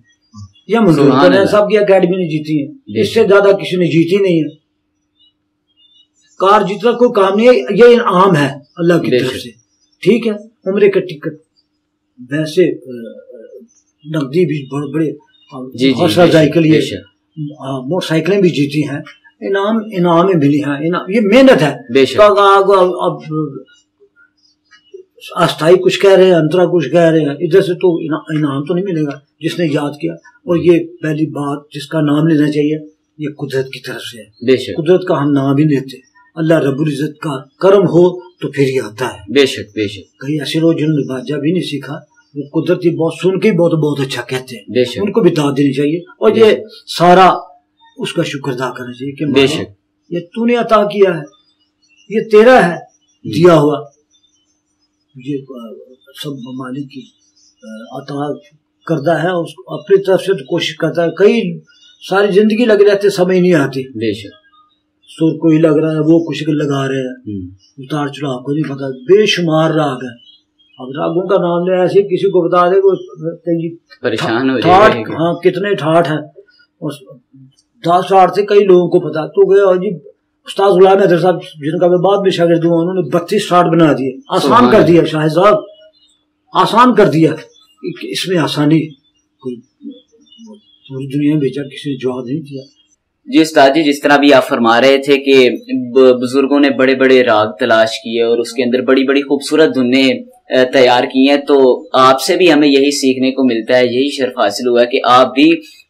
یا منظور قرآن صاحب کی اکیڈمی نے جیتی ہیں. اس سے زیادہ کسی نے جیتی نہیں ہے. کار جیتنا کوئی کام نہیں ہے, یہ انعام ہے اللہ کی طرف سے. ٹھیک ہے, عمرے کا ٹکٹ ویسے نقدی بھی بڑے بڑے حوصلہ افزائی کے لیے موٹر سائیکلیں بھی جیتی ہیں. انعام ملی ہیں. یہ محنت ہے. اب آستائی کچھ کہہ رہے ہیں, انترا کچھ کہہ رہے ہیں, ادھر سے تو انعام تو نہیں ملے گا جس نے یاد کیا. اور یہ پہلی بات جس کا نام لینا چاہیے یہ قدرت کی طرف سے ہے. قدرت کا ہم نام ہی لیتے. اللہ رب العزت کا کرم ہو تو پھر یہ آتا ہے. بے شک بے شک. کئی ایسے لوگ جنہوں نے باجا بھی نہیں سیکھا وہ قدرتی بہت سن کے بہت اچھا کہتے ہیں. ان کو بھی داد دینی چاہیے اور یہ سارا اس کا شکر ادا کرنا چاہیے کہ بے شک یہ تو نے عطا کیا ہے, یہ تیرا ہے دیا ہوا. یہ سب ممالک کی عطا کرتا ہے, اس کو اپنی طرف سے تو کوشش کرتا ہے. کئی ساری زندگی لگ رہتے سمجھ نہیں آتی. بے شک سر کوئی لگ رہا ہے, وہ کچھ لگا رہے ہیں, اتار چڑھاؤ کو نہیں پتا. بے شمار راگ ہے. اب راگوں کا نام لے ایسے کسی کو بتا دے پریشان ہو جائے. ہاں کتنے ٹھاٹ ہیں. 10 ٹھاٹ سے کئی لوگوں کو پتا. تو گئے اور جی استاد غلام حیدر صاحب جن کا میں بعد میں شاگرد ہوں, انہوں نے 32 ٹھاٹ بنا دیے. آسان کر دیا شاہد صاحب, آسان کر دیا. اس میں آسانی کوئی پوری دنیا میں بیچا کسی نے جواب نہیں دیا. جی استاد جی, جس طرح بھی آپ فرما رہے تھے کہ بزرگوں نے بڑے بڑے راگ تلاش کیے اور اس کے اندر بڑی بڑی خوبصورت دھنیں تیار کی ہیں, تو آپ سے بھی ہمیں یہی سیکھنے کو ملتا ہے, یہی شرف حاصل ہوا کہ آپ بھی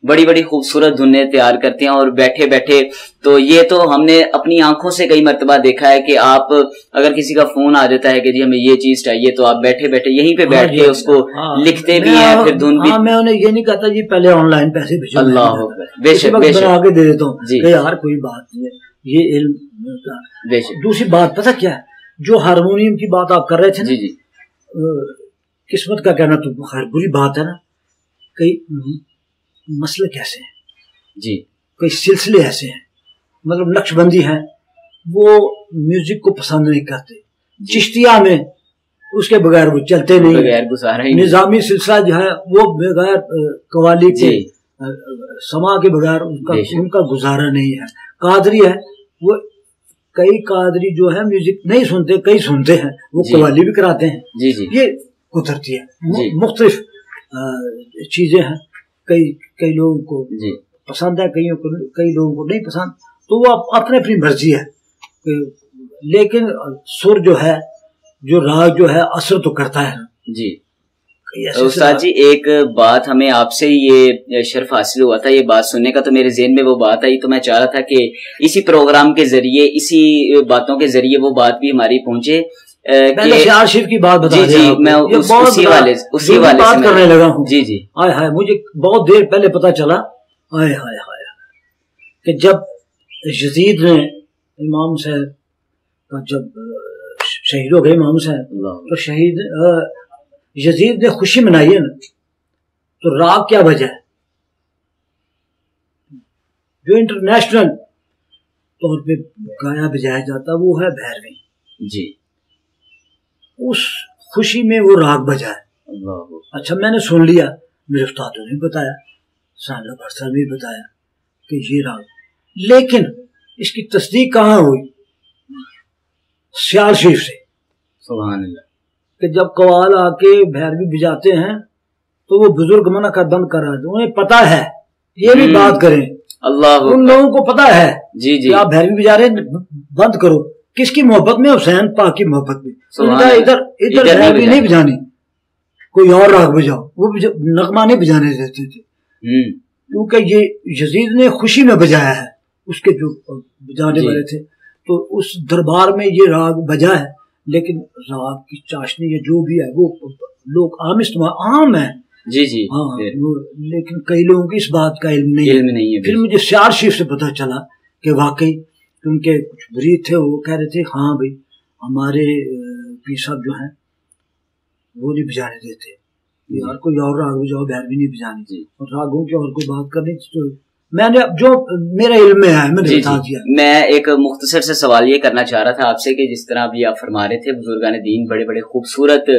بڑی بڑی خوبصورت دھنیں تیار کرتے ہیں. اور بیٹھے بیٹھے تو یہ تو ہم نے اپنی آنکھوں سے کئی مرتبہ دیکھا ہے کہ آپ اگر کسی کا فون آ جاتا ہے کہ جی ہمیں یہ چیز چاہیے, تو آپ بیٹھے بیٹھے یہیں پہ بیٹھ کے اس کو لکھتے بھی ہیں, پھر دھن بھی. میں انہیں یہ نہیں کہتا جی پہلے آن لائن پیسے بھیجو. اللہ بے شک بے شک آگے دے دیتا ہوں کہ یار کوئی بات نہیں ہے, یہ علم. دوسری بات پتہ کیا ہے, جو ہارمونیم کی بات آپ کر رہے تھے. جی جی قسمت کا کہنا تو خیر بری بات ہے نا. کئی مسئلے کیسے ہیں جی, کئی سلسلے ایسے ہیں, مطلب نقش بندی ہیں وہ میوزک کو پسند نہیں کرتے. چشتیہ میں اس کے بغیر وہ چلتے نہیں. نظامی سلسلہ جو ہے وہ بغیر قوالی کے سما کے بغیر ان کا گزارا نہیں ہے. قادری ہے وہ, کئی قادری جو ہے میوزک نہیں سنتے, کئی سنتے ہیں, وہ قوالی بھی کراتے ہیں. جی جی یہ قدرتی ہے. مختلف چیزیں ہیں. کئی لوگوں کو پسند ہے, کئی لوگوں کو نہیں پسند, تو وہ اپنی اپنی مرضی ہے. لیکن سر جو ہے, جو راگ جو ہے اثر تو کرتا ہے. جی استاد جی, ایک بات ہمیں آپ سے یہ شرف حاصل ہوا تھا, یہ بات سننے کا, تو میرے ذہن میں وہ بات آئی, تو میں چاہ رہا تھا کہ اسی پروگرام کے ذریعے, اسی باتوں کے ذریعے وہ بات بھی ہماری پہنچے. شہر شریف کی بات بتا جی میں اسی والے سے کرنے لگا ہوں. جی جی ہائے ہائے, مجھے بہت دیر پہلے پتا چلا ہائے ہائے ہائے کہ جب یزید نے امام صاحب کا جب شہید ہو گئے امام صاحب, تو شہید یزید نے خوشی منائی ہے نا, تو راگ کیا وجہ ہے جو انٹرنیشنل طور پہ گایا بجایا جاتا وہ ہے بھیروی. جی اس خوشی میں وہ راگ بجا ہے. اچھا میں نے سن لیا, میرے استادوں نے بتایا, سالہ برسر نے بتایا کہ یہ راگ, لیکن اس کی تصدیق کہاں ہوئی؟ سیال شریف سے. سبحان اللہ. کہ جب قوال آ کے بھیروی بجاتے ہیں تو وہ بزرگ منع کا بند کر رہے تھے, انہیں پتا ہے, یہ بھی بات کریں, اللہ ان لوگوں کو پتا ہے جی جی آپ بھیروی بجا رہے بند کرو. کس کی محبت میں؟ حسین پاک کی محبت میں. ادھر بھیروی نہیں بجانی, کوئی اور راگ بجاؤ. وہ نغمہ نہیں بجانے دیتے تھے, کیونکہ یہ یزید نے خوشی میں بجایا ہے, اس کے جو بجانے والے تھے. تو اس دربار میں یہ راگ بجا ہے, لیکن راگ کی چاشنی یا جو بھی ہے وہ لوگ عام ہے. جی جی ہاں, لیکن کئی لوگوں کی اس بات کا علم نہیں ہے. پھر مجھے سیال شریف سے پتہ چلا کہ واقعی, کیونکہ کچھ مرید تھے وہ کہہ رہے تھے ہاں بھائی ہمارے پیر صاحب جو ہیں وہ نہیں بجانے دیتے، اور کوئی اور راگ بجاؤ، بھیروی نہیں بجانی، اور راگوں کی اور کوئی بات کرنی تو میں نے جو میرے علم میں ہے میں نے بتا دیا۔ میں ایک مختصر سے سوال یہ کرنا چاہ رہا تھا آپ سے کہ جس طرح ابھی آپ فرما رہے تھے بزرگان دین بڑے بڑے خوبصورت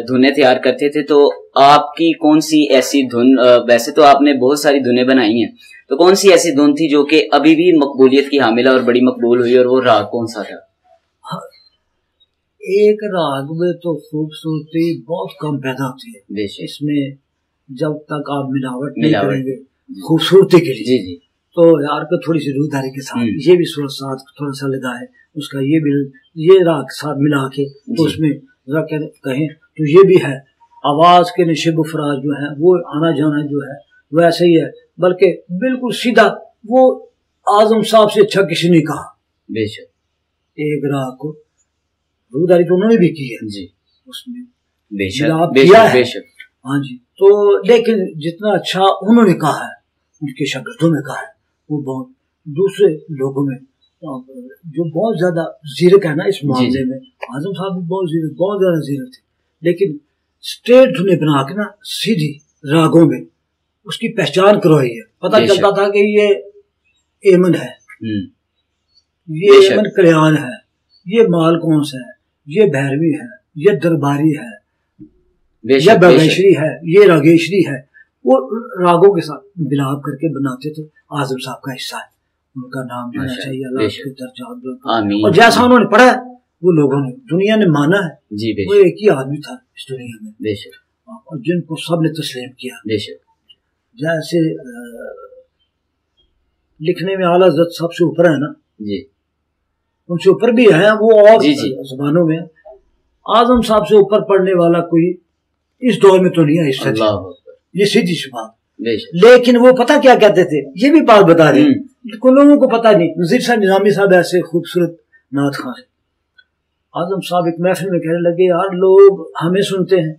دھنیں تیار کرتے تھے، تو آپ کی کون سی ایسی دھن، ویسے تو آپ نے بہت ساری دھنیں بنائی ہیں، تو کون سی ایسی دھن تھی جو کہ ابھی بھی مقبولیت کی حامل ہے اور بڑی مقبول ہوئی، اور وہ راگ کون سا تھا؟ ایک راگ میں تو خوبصورتی بہت کم پیدا ہوتی ہے، اس میں جب تک آپ ملاوٹ نہیں کریں گے خوبصورتی کے لیے تو یار کو تھوڑی سی روح داری کے ساتھ یہ بھی صورت ساتھ تھوڑا سا لگا ہے اس کا، یہ بھی یہ راگ ساتھ ملا کے تو اس میں کہیں تو یہ بھی ہے، آواز کے نشیب و فراز جو ہے وہ آنا جانا جو ہے وہ ایسے ہی ہے، بلکہ بالکل سیدھا وہ اعظم صاحب سے اچھا کسی نے کہا۔ بے شک ایک راگ کو روح داری تو انہوں نے بھی کی ہے جی، اس میں بے شک بے شک ہاں جی، تو لیکن جتنا اچھا انہوں نے کہا ہے ان کے شاگردوں نے کہا ہے وہ بہت دوسرے لوگوں میں جو بہت زیادہ زیرک ہے نا اس معاملے میں، اعظم صاحب بھی بہت زیرک، بہت زیادہ زیرک تھے، لیکن اسٹیٹ دھنیں بنا کے نا سیدھی راگوں میں اس کی پہچان کروائی ہے، پتہ چلتا تھا کہ یہ ایمن ہے، یہ ایمن کلیان ہے، یہ مال کون سا ہے، یہ بھیروی ہے، یہ درباری ہے، یہ بغیشری ہے، یہ راگیشری ہے، وہ راگوں کے ساتھ ملاپ کر کے بناتے تھے۔ اعظم صاحب کا حصہ ہے، ان کا نام لینا چاہیے، اللہ کے درجات، اور جیسا انہوں نے پڑھا ہے وہ لوگوں نے دنیا نے مانا ہے، وہ ایک ہی آدمی تھا اس دنیا میں اور جن کو سب نے تسلیم کیا۔ جیسے لکھنے میں اعلیٰ حضرت سب سے اوپر ہے نا، ان سے اوپر بھی ہے وہ اور زبانوں میں، اعظم صاحب سے اوپر پڑھنے والا کوئی اس دور میں تو نہیں ہے اس سچ، یہ سیدھی سی بات۔ لیکن وہ پتہ کیا کہتے تھے، یہ بھی بات بتا رہے ہیں کچھ لوگوں کو پتہ نہیں، نذیر صاحب نظامی صاحب ایسے خوبصورت نعت خواں ہیں، اعظم صاحب ایک محفل میں کہنے لگے یار لوگ ہمیں سنتے ہیں،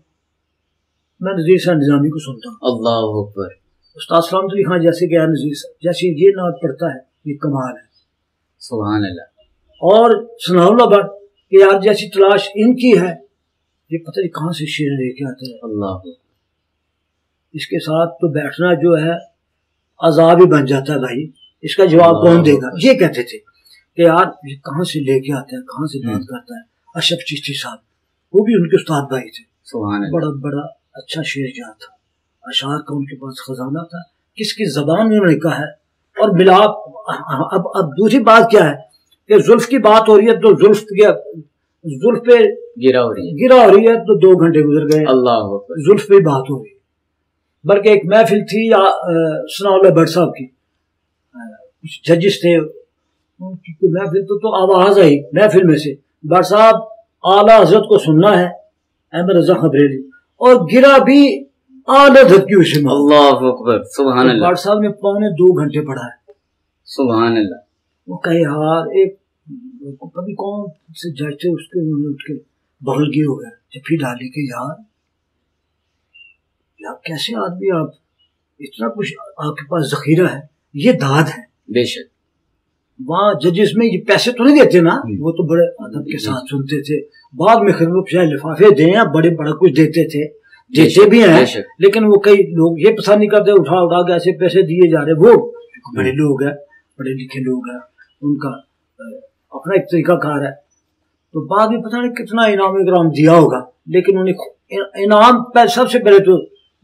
میں نذیر صاحب نظامی کو سنتا ہوں۔ اللہ اکبر۔ استاد سلامت علی خان جیسے کہ نذیر صاحب جیسے یہ نعت پڑھتا ہے یہ کمال ہے، سبحان اللہ۔ اور ثناء اللہ بٹ کہ یار جیسی تلاش ان کی ہے، یہ پتہ نہیں کہاں سے شعر لے کے آتے ہیں۔ اللہ اس کے ساتھ تو بیٹھنا جو ہے عذاب ہی بن جاتا ہے بھائی، اس کا جواب کون دے گا؟ یہ کہتے تھے کہ یار یہ کہاں سے لے کے آتا ہے، کہاں سے بات کرتا ہے۔ اشرف چشتی صاحب وہ بھی ان کے استاد بھائی تھے، بڑا بڑا اچھا شعر جہاں تھا، اشعار کا ان کے پاس خزانہ تھا، کس کی زبان میں انہوں نے کہا ہے۔ اور ملاپ اب دوسری بات کیا ہے کہ زلف کی بات ہو رہی ہے تو زلف پہ گرا ہو رہی ہے تو 2 گھنٹے گزر گئے، اللہ زلف پہ بات ہو رہی ہے۔ بلکہ ایک محفل تھی ثناء اللہ بٹ صاحب کی، کچھ ججز تھے ان کی کوئی محفل تو آواز آئی محفل میں سے بٹ صاحب اعلیٰ حضرت کو سننا ہے، احمد رضا خبریلی، اور گرا بھی اعلیٰ حضرت کی وشے میں۔ اللہ اکبر، سبحان اللہ۔ بٹ صاحب نے 2.25 گھنٹے پڑھا ہے، سبحان اللہ۔ وہ کہے یار ایک کبھی کون سے جج تھے اس کے اٹھ کے بغل گئے ہو گئے جفی ڈالی کہ یار کیسے آدمی آپ اتنا کچھ آپ کے پاس ذخیرہ ہے، یہ داد ہے۔ بے شک وہاں ججز میں یہ پیسے تو نہیں دیتے نا، وہ تو بڑے ادب کے ساتھ سنتے تھے، بعد میں خدمت شاید لفافے دیں یا بڑے بڑا کچھ دیتے تھے، دیتے بھی ہیں، لیکن وہ کئی لوگ یہ پسند نہیں کرتے اٹھا کے ایسے پیسے دیے جا رہے۔ وہ بڑے لوگ ہیں، پڑھے لکھے لوگ ہیں، ان کا اپنا ایک طریقہ کار ہے، تو بعد میں پتہ نہیں کتنا انعام اکرام دیا ہوگا، لیکن انہیں انعام سب سے پہلے تو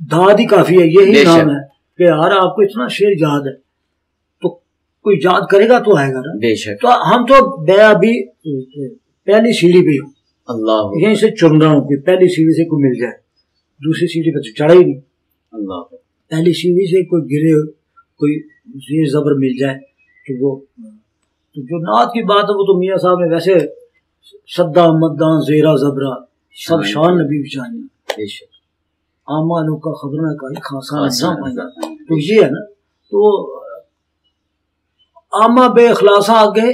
داد ہی کافی ہے، یہی انعام ہے کہ یار آپ کو اتنا شعر یاد ہے تو کوئی یاد کرے گا تو آئے گا نا۔ تو ہم تو میں ابھی پہلی سیڑھی پہ ہوں، اللہ یہیں سے چن رہا ہوں کہ پہلی سیڑھی سے کوئی مل جائے، دوسری سیڑھی پہ تو چڑھا ہی نہیں، اللہ پہلی سیڑھی سے کوئی گرے کوئی زیر زبر مل جائے تو وہ تو جو نعت کی بات ہے وہ تو میاں صاحب نے ویسے صدا مداں زیرہ زبرہ سب شان نبی بچانی آمالوں کا خبرہ کا ہی خاصا نظام آئے گا، تو یہ ہے نا۔ تو آما بے اخلاصاں آگے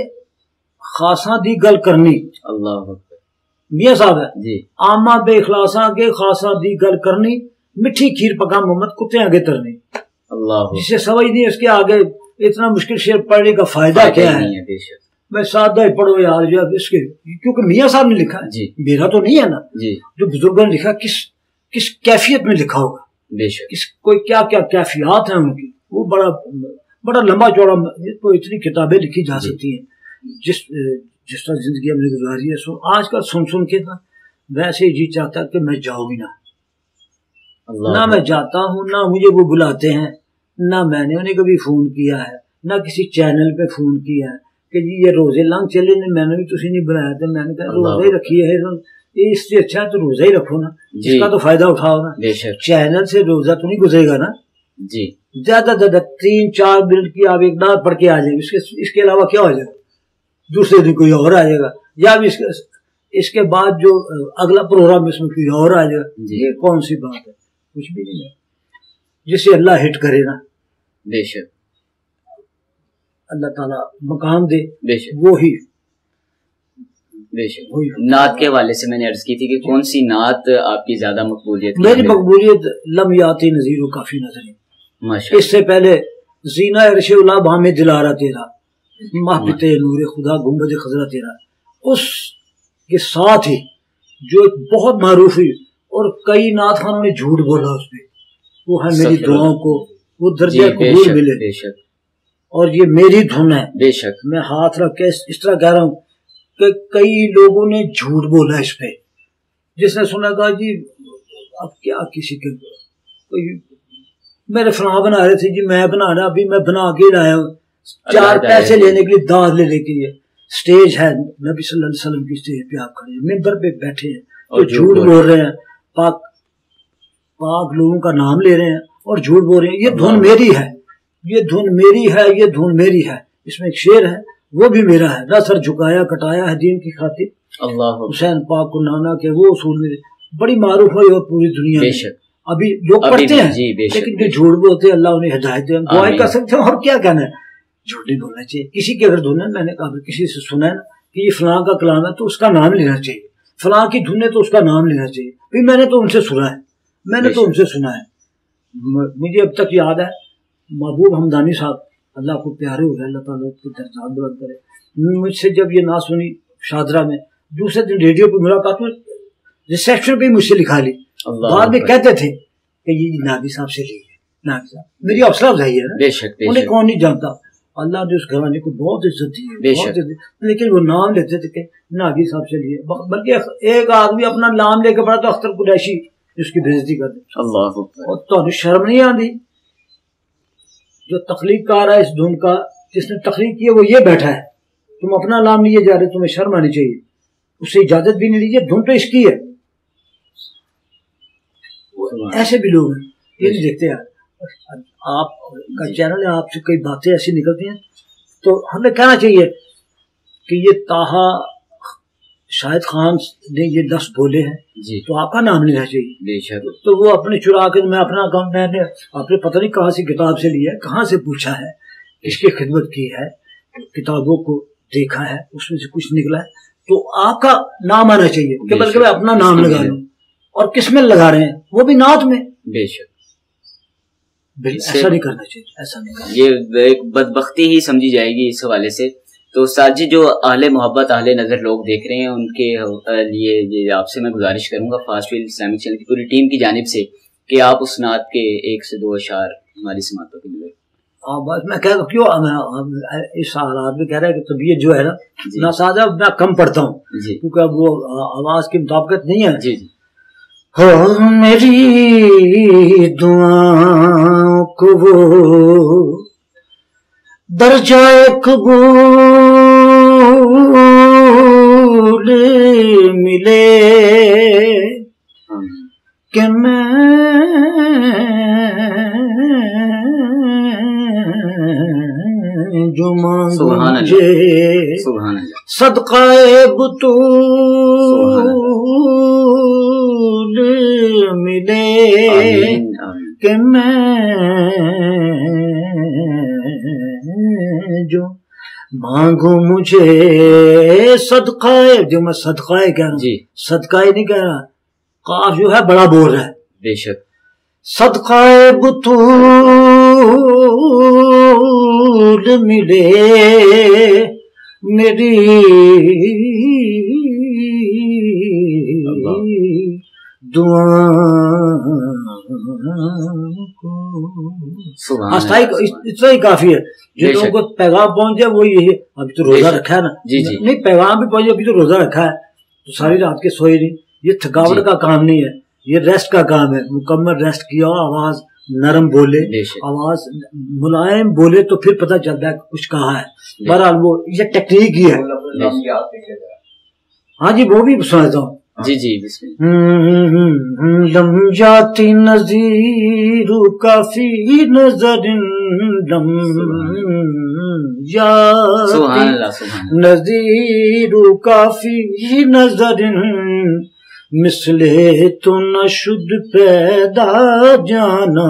خاصاں دی گل کرنی، اللہ میاں صاحب ہے آما بے اخلاصاں آگے خاصاں دی گل کرنی، مٹھی کھیر پکا محمد کتے آگے ترنی، اللہ جسے سمجھ نہیں اس کے آگے اتنا مشکل شعر پڑھنے کا فائدہ کیا ہے۔ میں سادہ ہی پڑھو یار جو اس کے، کیونکہ میاں صاحب نے لکھا ہے جی میرا تو نہیں ہے نا، جی جو بزرگوں نے لکھا کس کیفیت میں لکھا ہوگا، بے شک کوئی کیا کیا کیفیات ہیں ان کی، وہ بڑا لمبا چوڑا، تو اتنی کتابیں لکھی جا سکتی ہیں جس طرح زندگی ہم نے گزاری ہے. سو آج کل سن کے نا ویسے ہی جی چاہتا ہے کہ میں جاؤں ہی نہ میں جاتا ہوں، نہ مجھے وہ بلاتے ہیں، نہ میں نے انہیں کبھی فون کیا ہے، نہ کسی چینل پہ فون کیا ہے کہ جی یہ روزے لنگ چلے، میں نے بھی تسی نہیں بلایا تھا، میں نے کہا روزہ ہی رکھیے ہے، اس سے اچھا ہے تو روزہ ہی رکھو نا، اس کا تو فائدہ اٹھاؤ نا. چینل سے روزہ تو نہیں گزرے گا نا جی، زیادہ 3-4 منٹ کی آپ ایک نعت پڑھ کے آ جائیں، اس کے علاوہ کیا ہو جائے گا، دوسرے دن کوئی اور آ جائے گا، یا اس کے بعد جو اگلا پروگرام اس میں کوئی اور آ جائے گا. یہ کون سی بات ہے، کچھ بھی نہیں ہے. جسے اللہ ہٹ کرے نا بے شک اللہ تعالیٰ مقام دے، بے شک وہی بے شک. نعت کے حوالے سے میں نے عرض کی تھی کہ کون سی نعت آپ کی زیادہ مقبولیت؟ میری مقبولیت لم یاتی نظیر و کافی نظر، اس سے پہلے زینہ عرش اللہ بام دلارہ تیرا، محبت نور خدا گنبد خضرا تیرا، اس کے ساتھ ہی جو ایک بہت معروف ہوئی اور کئی نعت خانوں نے جھوٹ بولا اس پہ، وہ ہے میری دعاؤں کو وہ درجہ قبول ملے، بے شک. اور یہ میری دھن ہے بے شک. میں ہاتھ رکھ کے اس طرح کہہ رہا ہوں کہ کئی لوگوں نے جھوٹ بولا اس پہ، جس نے سنا کہا جی اب کیا کسی کے میرے فلاں بنا رہے تھے جی میں بنا رہا، ابھی میں بنا کے لایا ہوں 4 پیسے لینے کے لیے، داد لینے کے لیے. سٹیج ہے نبی صلی اللہ علیہ وسلم کی سٹیج پہ آپ کھڑے ہیں، ممبر پہ بیٹھے ہیں اور جھوٹ بول رہے ہیں، پاک لوگوں کا نام لے رہے ہیں اور جھوٹ بول رہے ہیں. یہ دھن میری ہے، یہ دھن میری ہے، یہ دھن میری ہے. اس میں ایک شعر ہے وہ بھی میرا ہے، نہ سر جھکایا کٹایا ہے دین کی خاطر، حسین پاک کو نانا کے وہ اصول میرے، بڑی معروف ہوئی اور پوری دنیا میں ابھی لوگ پڑھتے ہیں، لیکن جو جھوٹ بولتے ہیں اللہ انہیں ہدایت دے. دعائیں کر سکتے ہیں اور کیا کہنا ہے، جھوٹ نہیں بولنا چاہیے. کسی کے اگر دھن ہے، میں نے کہا کسی سے سنا ہے نا کہ یہ فلاں کا کلام ہے تو اس کا نام لینا چاہیے، فلاں کی دھن ہے تو اس کا نام لینا چاہیے. میں نے تو ان سے سنا ہے، مجھے اب تک یاد ہے محبوب حمدانی صاحب اللہ کو پیارے ہو گئے، اللہ تعالیٰ کے درجات بلند کرے، مجھ سے جب یہ نعت سنی شادرہ میں، دوسرے دن ریڈیو پہ ملاقات میں ریسیپشن پہ مجھ سے لکھا لی، بعد میں کہتے تھے کہ یہ ناگی صاحب سے لی ہے، ناگی صاحب میری حوصلہ افزائی ہے نا، انہیں کون نہیں جانتا. اللہ نے اس گھرانے کو بہت عزت دی ہے، لیکن وہ نام لیتے تھے کہ ناگی صاحب سے لیے، بلکہ ایک آدمی اپنا نام لے کے پڑا تو اختر قریشی اس کی بےعزتی کر دی. اور تو شرم نہیں آتی؟ جو تخلیق کار ہے اس دھن کا، جس نے تخلیق کی ہے وہ یہ بیٹھا ہے، تم اپنا نام لیے جا رہے، تمہیں شرم آنی چاہیے. اس سے اجازت بھی نہیں لیجیے، دھن تو اس کی ہے. ایسے بھی لوگ ہیں یہ نہیں دیکھتے یار. آپ کا چینل ہے، آپ سے کئی باتیں ایسی نکلتی ہیں تو ہمیں کہنا چاہیے کہ یہ طاہا شاہد خان نے یہ لفظ بولے ہیں تو آپ کا نام لینا چاہیے. تو وہ اپنے چرا کے میں اپنا کام، میں نے آپ نے پتہ نہیں کہاں سے کتاب سے لیا ہے، کہاں سے پوچھا ہے، کس کی خدمت کی ہے، کتابوں کو دیکھا ہے، اس میں سے کچھ نکلا ہے تو آپ کا نام آنا چاہیے کہ بلکہ میں اپنا نام لگا لوں. اور کس میں لگا رہے ہیں، وہ بھی نعت میں. بے شک ایسا نہیں کرنا چاہیے، ایسا نہیں کرنا. یہ ایک بدبختی ہی سمجھی جائے گی اس حوالے سے. تو استاد جی جو اہل محبت اہل نظر لوگ دیکھ رہے ہیں ان کے لیے یہ آپ سے میں گزارش کروں گا فاسٹ ویل اسلامک چینل کی پوری ٹیم کی جانب سے کہ آپ اس نعت کے 1 سے 2 اشعار ہماری سماعتوں کے لیے. بس میں کہہ رہا کیوں اس حالات میں کہہ رہا ہے کہ طبیعت جو ہے نا ناسازا، میں کم پڑھتا ہوں کیونکہ اب وہ آواز کی مطابقت نہیں ہے. جی جی. ہو میری دعاؤں کو وہ درجہ قبول ملے کہ میں جو مانگوں مجھے صدقہ بطول ملے کہ میں جو مانگوں مجھے صدقہ، جو میں صدقہ کہہ رہا ہوں، صدقہ نہیں کہہ رہا، قاف جو ہے بڑا بول رہا ہے. بے شک صدقہ بطول ملے میری دعا اتنا ہی کافی ہے. جن لوگوں کو پیغام پہنچ جائے وہ یہ ابھی تو روزہ رکھا ہے نا, نہیں پیغام بھی پہنچ جائے ابھی تو روزہ رکھا ہے تو ساری رات کے سوئے نہیں. یہ تھکاوٹ کا کام نہیں ہے, یہ ریسٹ کا کام ہے. مکمل ریسٹ کیا ہو, آواز نرم بولے, آواز ملائم بولے تو پھر پتہ چلتا ہے کچھ کہا ہے. بہرحال وہ یہ ٹیکنیک ہی ہے. ہاں جی وہ بھی سناتا ہوں. جی جی لم جاتی نظیر کافی نظر لم جاتی نظیر کافی نظر مثلے تو نشد پیدا جانا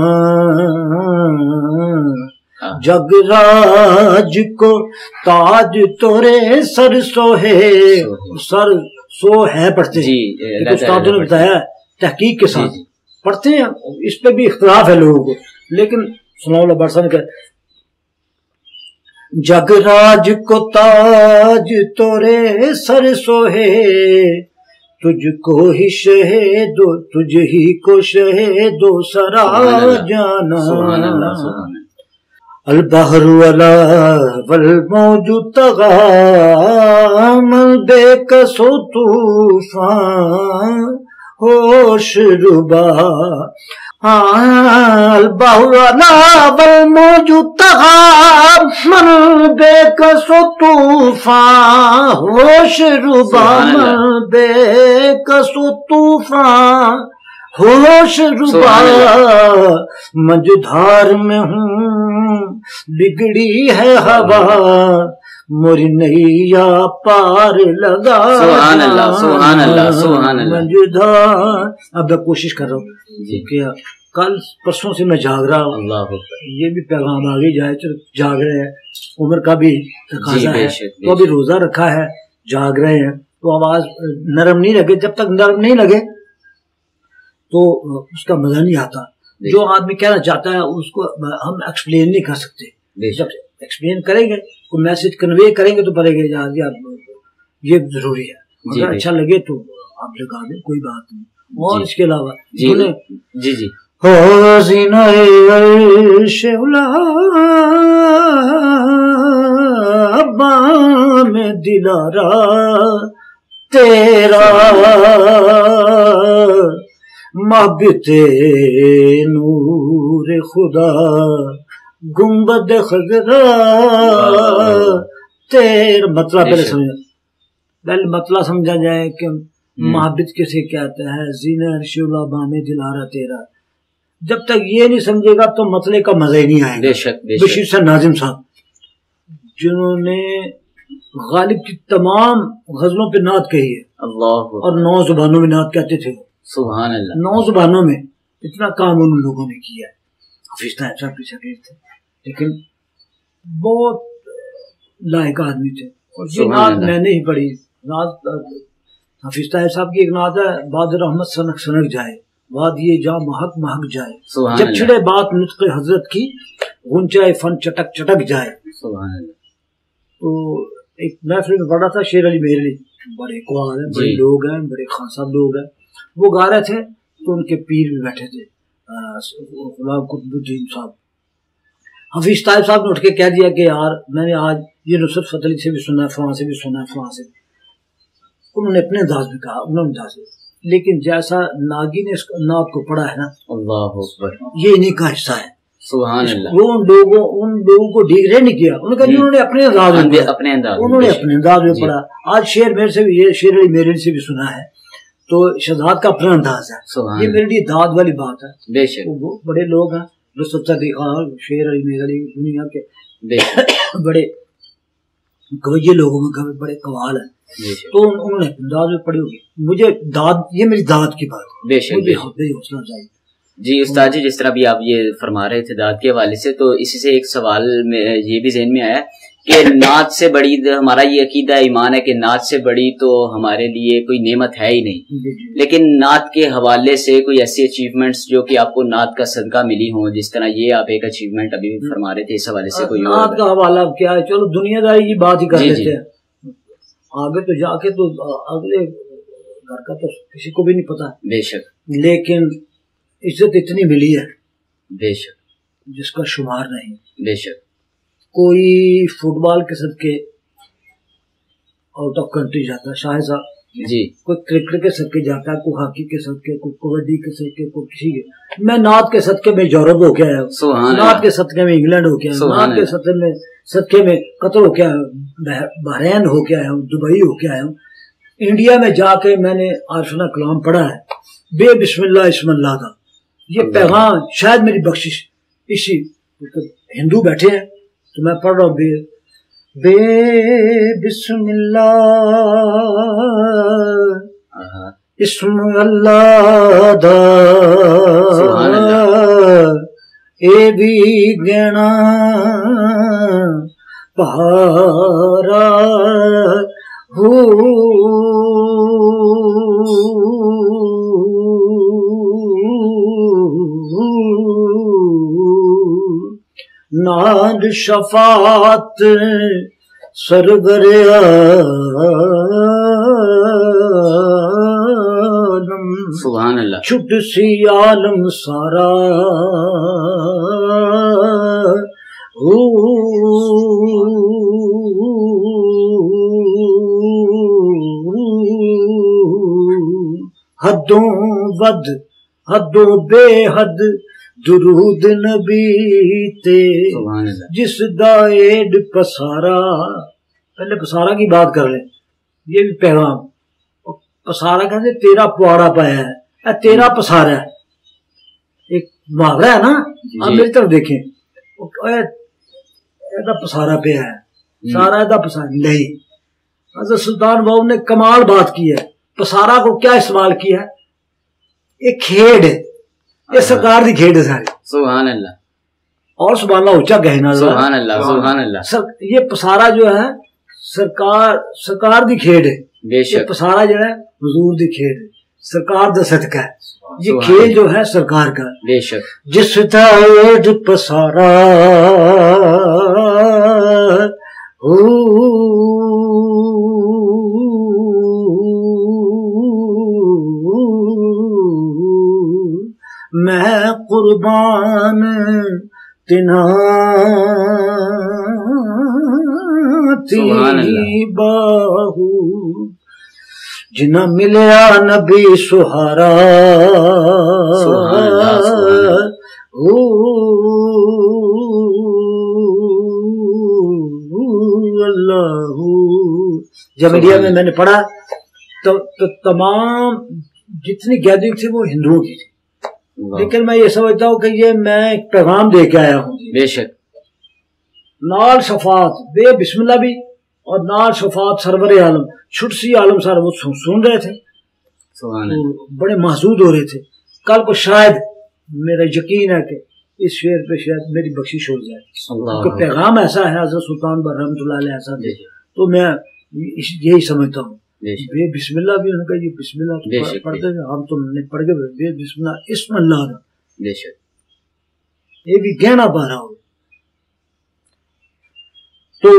جگ راج کو تاج تورے سر سوہے سر سو ہے پڑھتے ہیں. استادوں نے بتایا تحقیق کے ساتھ پڑھتے ہیں. اس پہ بھی اختلاف ہے لوگوں کو, لیکن سنا اللہ برسا نے کہا جگ راج کو تاج تورے سر سوہے تجھ کو ہی شہید تجھ ہی کو شہید و سرا جانا البحر ولا والموج تغام بے کسو طوفان ہوش ربا. البحر ولا والموج تغام بے کسو طوفان ہوش ربا بے کسو طوفان ہوش ربا مجھدھار میں ہوں بگڑی ہے ہوا موری نیا پار لگا. سبحان اللہ سبحان اللہ سبحان اللہ. مجھدھار اب میں کوشش کر رہا ہوں کہ کل پرسوں سے میں جاگ رہا ہوں. یہ بھی پیغام آگے جائے, چلو جاگ رہے ہیں, عمر کا بھی تقاضا ہے تو ابھی روزہ رکھا ہے, جاگ رہے ہیں تو آواز نرم نہیں لگے. جب تک نرم نہیں لگے تو اس کا مزہ نہیں آتا. جو آدمی کہنا چاہتا ہے اس کو ہم ایکسپلین نہیں کر سکتے. جب ایکسپلین کریں گے کوئی میسج کنوے کریں گے تو پڑے گا یار یہ ضروری ہے. اگر اچھا لگے تو آپ لگا دیں, کوئی بات نہیں. اور اس کے علاوہ جی جی حسین عرش ابا میں دلارا تیرا محبت نور خدا گنبد خضرا تیرا. مطلب پہلے مطلب سمجھا جائے کہ محبت کسے کہتا ہے. زینہ عرش العبا میں دلارا تیرا, جب تک یہ نہیں سمجھے گا تو مطلب کا مزہ ہی نہیں آئے گا. بشیر صاحب ناظم صاحب جنہوں نے غالب کی تمام غزلوں پہ نعت کہی ہے اور 9 زبانوں میں نعت کہتے تھے. سبحان اللہ. 9 زبانوں میں اتنا کام ان لوگوں نے کیا ہے. حفیظ طاہر صاحب کے شاگرد تھے لیکن بہت لائق آدمی تھے. اور یہ نعت میں نے ہی پڑھی. نعت حفیظ طاہر صاحب کی ایک نعت ہے باد رحمت سنک سنک جائے واد یہ جا مہک مہک جائے جب چھڑے بات نطق حضرت کی غنچہ فن چٹک چٹک جائے. سبحان اللہ. تو ایک محفل میں پڑھا تھا شیر علی میرلی, بڑے قوال ہیں, بڑے لوگ ہیں, بڑے خان صاحب لوگ ہیں. وہ گا رہے تھے تو ان کے پیر بھی بیٹھے تھے غلام قطب الدین صاحب. حفیظ طاہر صاحب نے اٹھ کے کہہ دیا کہ یار میں نے آج یہ نصرت فتح علی سے بھی سنا ہے, فلاں سے بھی سنا ہے, فلاں سے بھی. انہوں نے اپنے انداز میں کہا, انہوں نے انداز میں, لیکن جیسا ناگی نے اس نعت کو پڑھا ہے نا, اللہ اکبر, یہ انہیں کا حصہ ہے. سبحان اللہ. وہ ان لوگوں کو ڈیگرے نہیں کیا, انہوں نے کہا انہوں نے اپنے انداز میں پڑھا. آج شیر میرے سے بھی, یہ شیر علی میرے سے بھی سنا ہے تو شہزاد کا اپنا انداز ہے. یہ میرے لیے داد والی بات ہے. بے شک وہ بڑے لوگ ہیں, نصرت علی خان, شیر علی میرلی, دنیا کے بڑے گویے لوگوں میں بڑے قوال ہیں. تو انہوں نے انداز میں پڑھی ہوگی. مجھے داد, یہ میری داد کی بات ہے. بے شک مجھے حوصلہ چاہیے. جی استاد جی, جس طرح بھی آپ یہ فرما رہے تھے داد کے حوالے سے, تو اسی سے ایک سوال میں یہ بھی ذہن میں آیا کہ نعت سے بڑی, ہمارا یہ عقیدہ ایمان ہے کہ نعت سے بڑی تو ہمارے لیے کوئی نعمت ہے ہی نہیں, لیکن نعت کے حوالے سے کوئی ایسی اچیومنٹس جو کہ آپ کو نعت کا صدقہ ملی ہوں, جس طرح یہ آپ ایک اچیومنٹ ابھی فرما رہے تھے, اس حوالے سے کوئی نعت کا حوالہ کیا ہے؟ چلو دنیا داری کی بات ہی کر لیتے ہیں. آگے تو جا کے تو اگلے گھر کا تو کسی کو بھی نہیں پتا، بے شک، لیکن عزت اتنی ملی ہے بے شک، جس کا شمار نہیں۔ بے شک، کوئی فٹ بال کے صدقے آؤٹ آف کنٹری جاتا ہے شاہد صاحب، جی، کوئی کرکٹ کے صدقے جاتا ہے، کوئی ہاکی کے صدقے، کوئی کبڈی کے صدقے، کوئی کسی کے۔ میں نعت کے صدقے میں یورپ ہو کے آیا ہوں، سبحان نعت اللہ، کے صدقے میں انگلینڈ ہو کے آیا ہوں، سبحان نعت کے صدقے میں قطر ہو کے آیا ہوں، بحرین ہو کے آیا ہوں، دبئی ہو کے آیا ہوں۔ انڈیا میں جا کے میں نے عارفانہ کلام پڑھا ہے بے بسم اللہ اسم اللہ کا۔ یہ پیغام شاید میری بخشش اسی ہندو بیٹھے ہیں تو میں پڑھ رہا ہوں بے بسم اللہ اسم اللہ دا سبحان اللہ، اے بھی گنا پہارا ناد شفاعت سرور عالم سبحان اللہ، چھٹ سی عالم سارا حدوں ود حدوں بے حد درود نبی تے سبحان اللہ، جس دا ایڈ پسارا۔ پہلے پسارا کی بات کر لیں، یہ بھی پیغام۔ پسارا کہتے تیرا پواڑا پایا ہے، اے تیرا پسارا ہے، ایک محاورہ ہے نا۔ آپ میری طرف دیکھیں، ایدا پسارا پہ ہے، سارا ایدا پسارا نہیں۔ حضرت سلطان بہو نے کمال بات کی ہے، پسارا کو کیا استعمال کیا ہے؟ ایک کھیڑ ہے، یہ سرکار دی کھیڑ ہے ساری۔ سبحان اللہ، اور سبحان اللہ اونچا کہنا، سبحان اللہ، سبحان اللہ، یہ پسارا جو ہے سرکار دی کھیڑ ہے۔ بے یہ شک، پسارا جو ہے حضور دی کھیڑ ہے، سرکار دا صدقہ ہے۔ یہ سبحان کھیل جو ہے سرکار کا، بے شک، جس دا ایڈ پسارا میں قربان تنا سبحان اللہ، تیری باہو جنا ملیا نبی سہارا سبحان اللہ، سبحان اللہ۔ جب انڈیا میں نے پڑھا تو تمام جتنی گیدرنگ تھی وہ ہندوؤں کی تھی، لیکن میں یہ سمجھتا ہوں کہ یہ میں ایک پیغام دے کے آیا ہوں۔ بے شک، نال شفاعت بے بسم اللہ بھی، اور نال شفاعت سرور عالم، چھٹ سی عالم سارا وہ سن رہے تھے، سبحان اللہ، بڑے محظوظ ہو رہے تھے۔ کل کو شاید میرا یقین ہے کہ اس شعر پہ شاید میری بخشش ہو جائے، کیونکہ پیغام ایسا ہے حضرت سلطان رحمۃ اللہ علیہ ایسا تھے، تو میں یہی سمجھتا ہوں۔ بے بسم اللہ بھی انہوں نے کہا یہ بسم اللہ پڑھتے ہیں، ہم تو نے پڑھ کے بے بسم اللہ اسم اللہ کا، بے شک، یہ بھی گہنا پا رہا ہوں۔ تو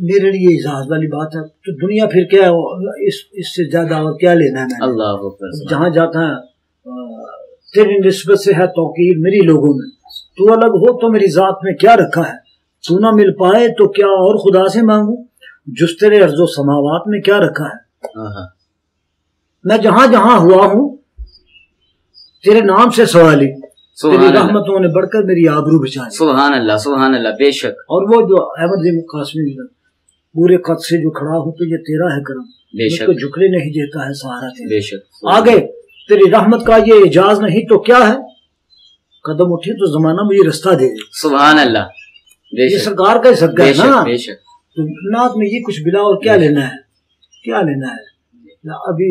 میرے لیے اعزاز والی بات ہے، تو دنیا پھر کیا ہے، اس سے زیادہ اور کیا لینا ہے میں نے؟ اللہ اکبر، جہاں جاتا ہے تیری نسبت سے ہے توقیر میری لوگوں میں، تو الگ ہو تو میری ذات میں کیا رکھا ہے، تو نہ مل پائے تو کیا اور خدا سے مانگوں، جس تیرے ارض و سماوات میں کیا رکھا ہے۔ میں جہاں جہاں ہوا ہوں تیرے نام سے سوالی، تیری رحمتوں نے بڑھ کر میری آبرو بچائی۔ سبحان اللہ، سبحان اللہ، بے شک، اور وہ جو احمد قاسمی پورے قد سے جو کھڑا ہوں تو یہ تیرا ہے کرم، مجھ کو جھکنے نہیں دیتا ہے سہارا تیرا، بے شک، آگے تیری رحمت کا یہ اعجاز نہیں تو کیا ہے، قدم اٹھے تو زمانہ مجھے رستہ دے دے۔ سبحان اللہ، یہ سرکار کا ہی صدقہ ہے نا۔ بے شک، تو نعت میں یہ کچھ بلا اور کیا لینا ہے، کیا لینا ہے؟ ابھی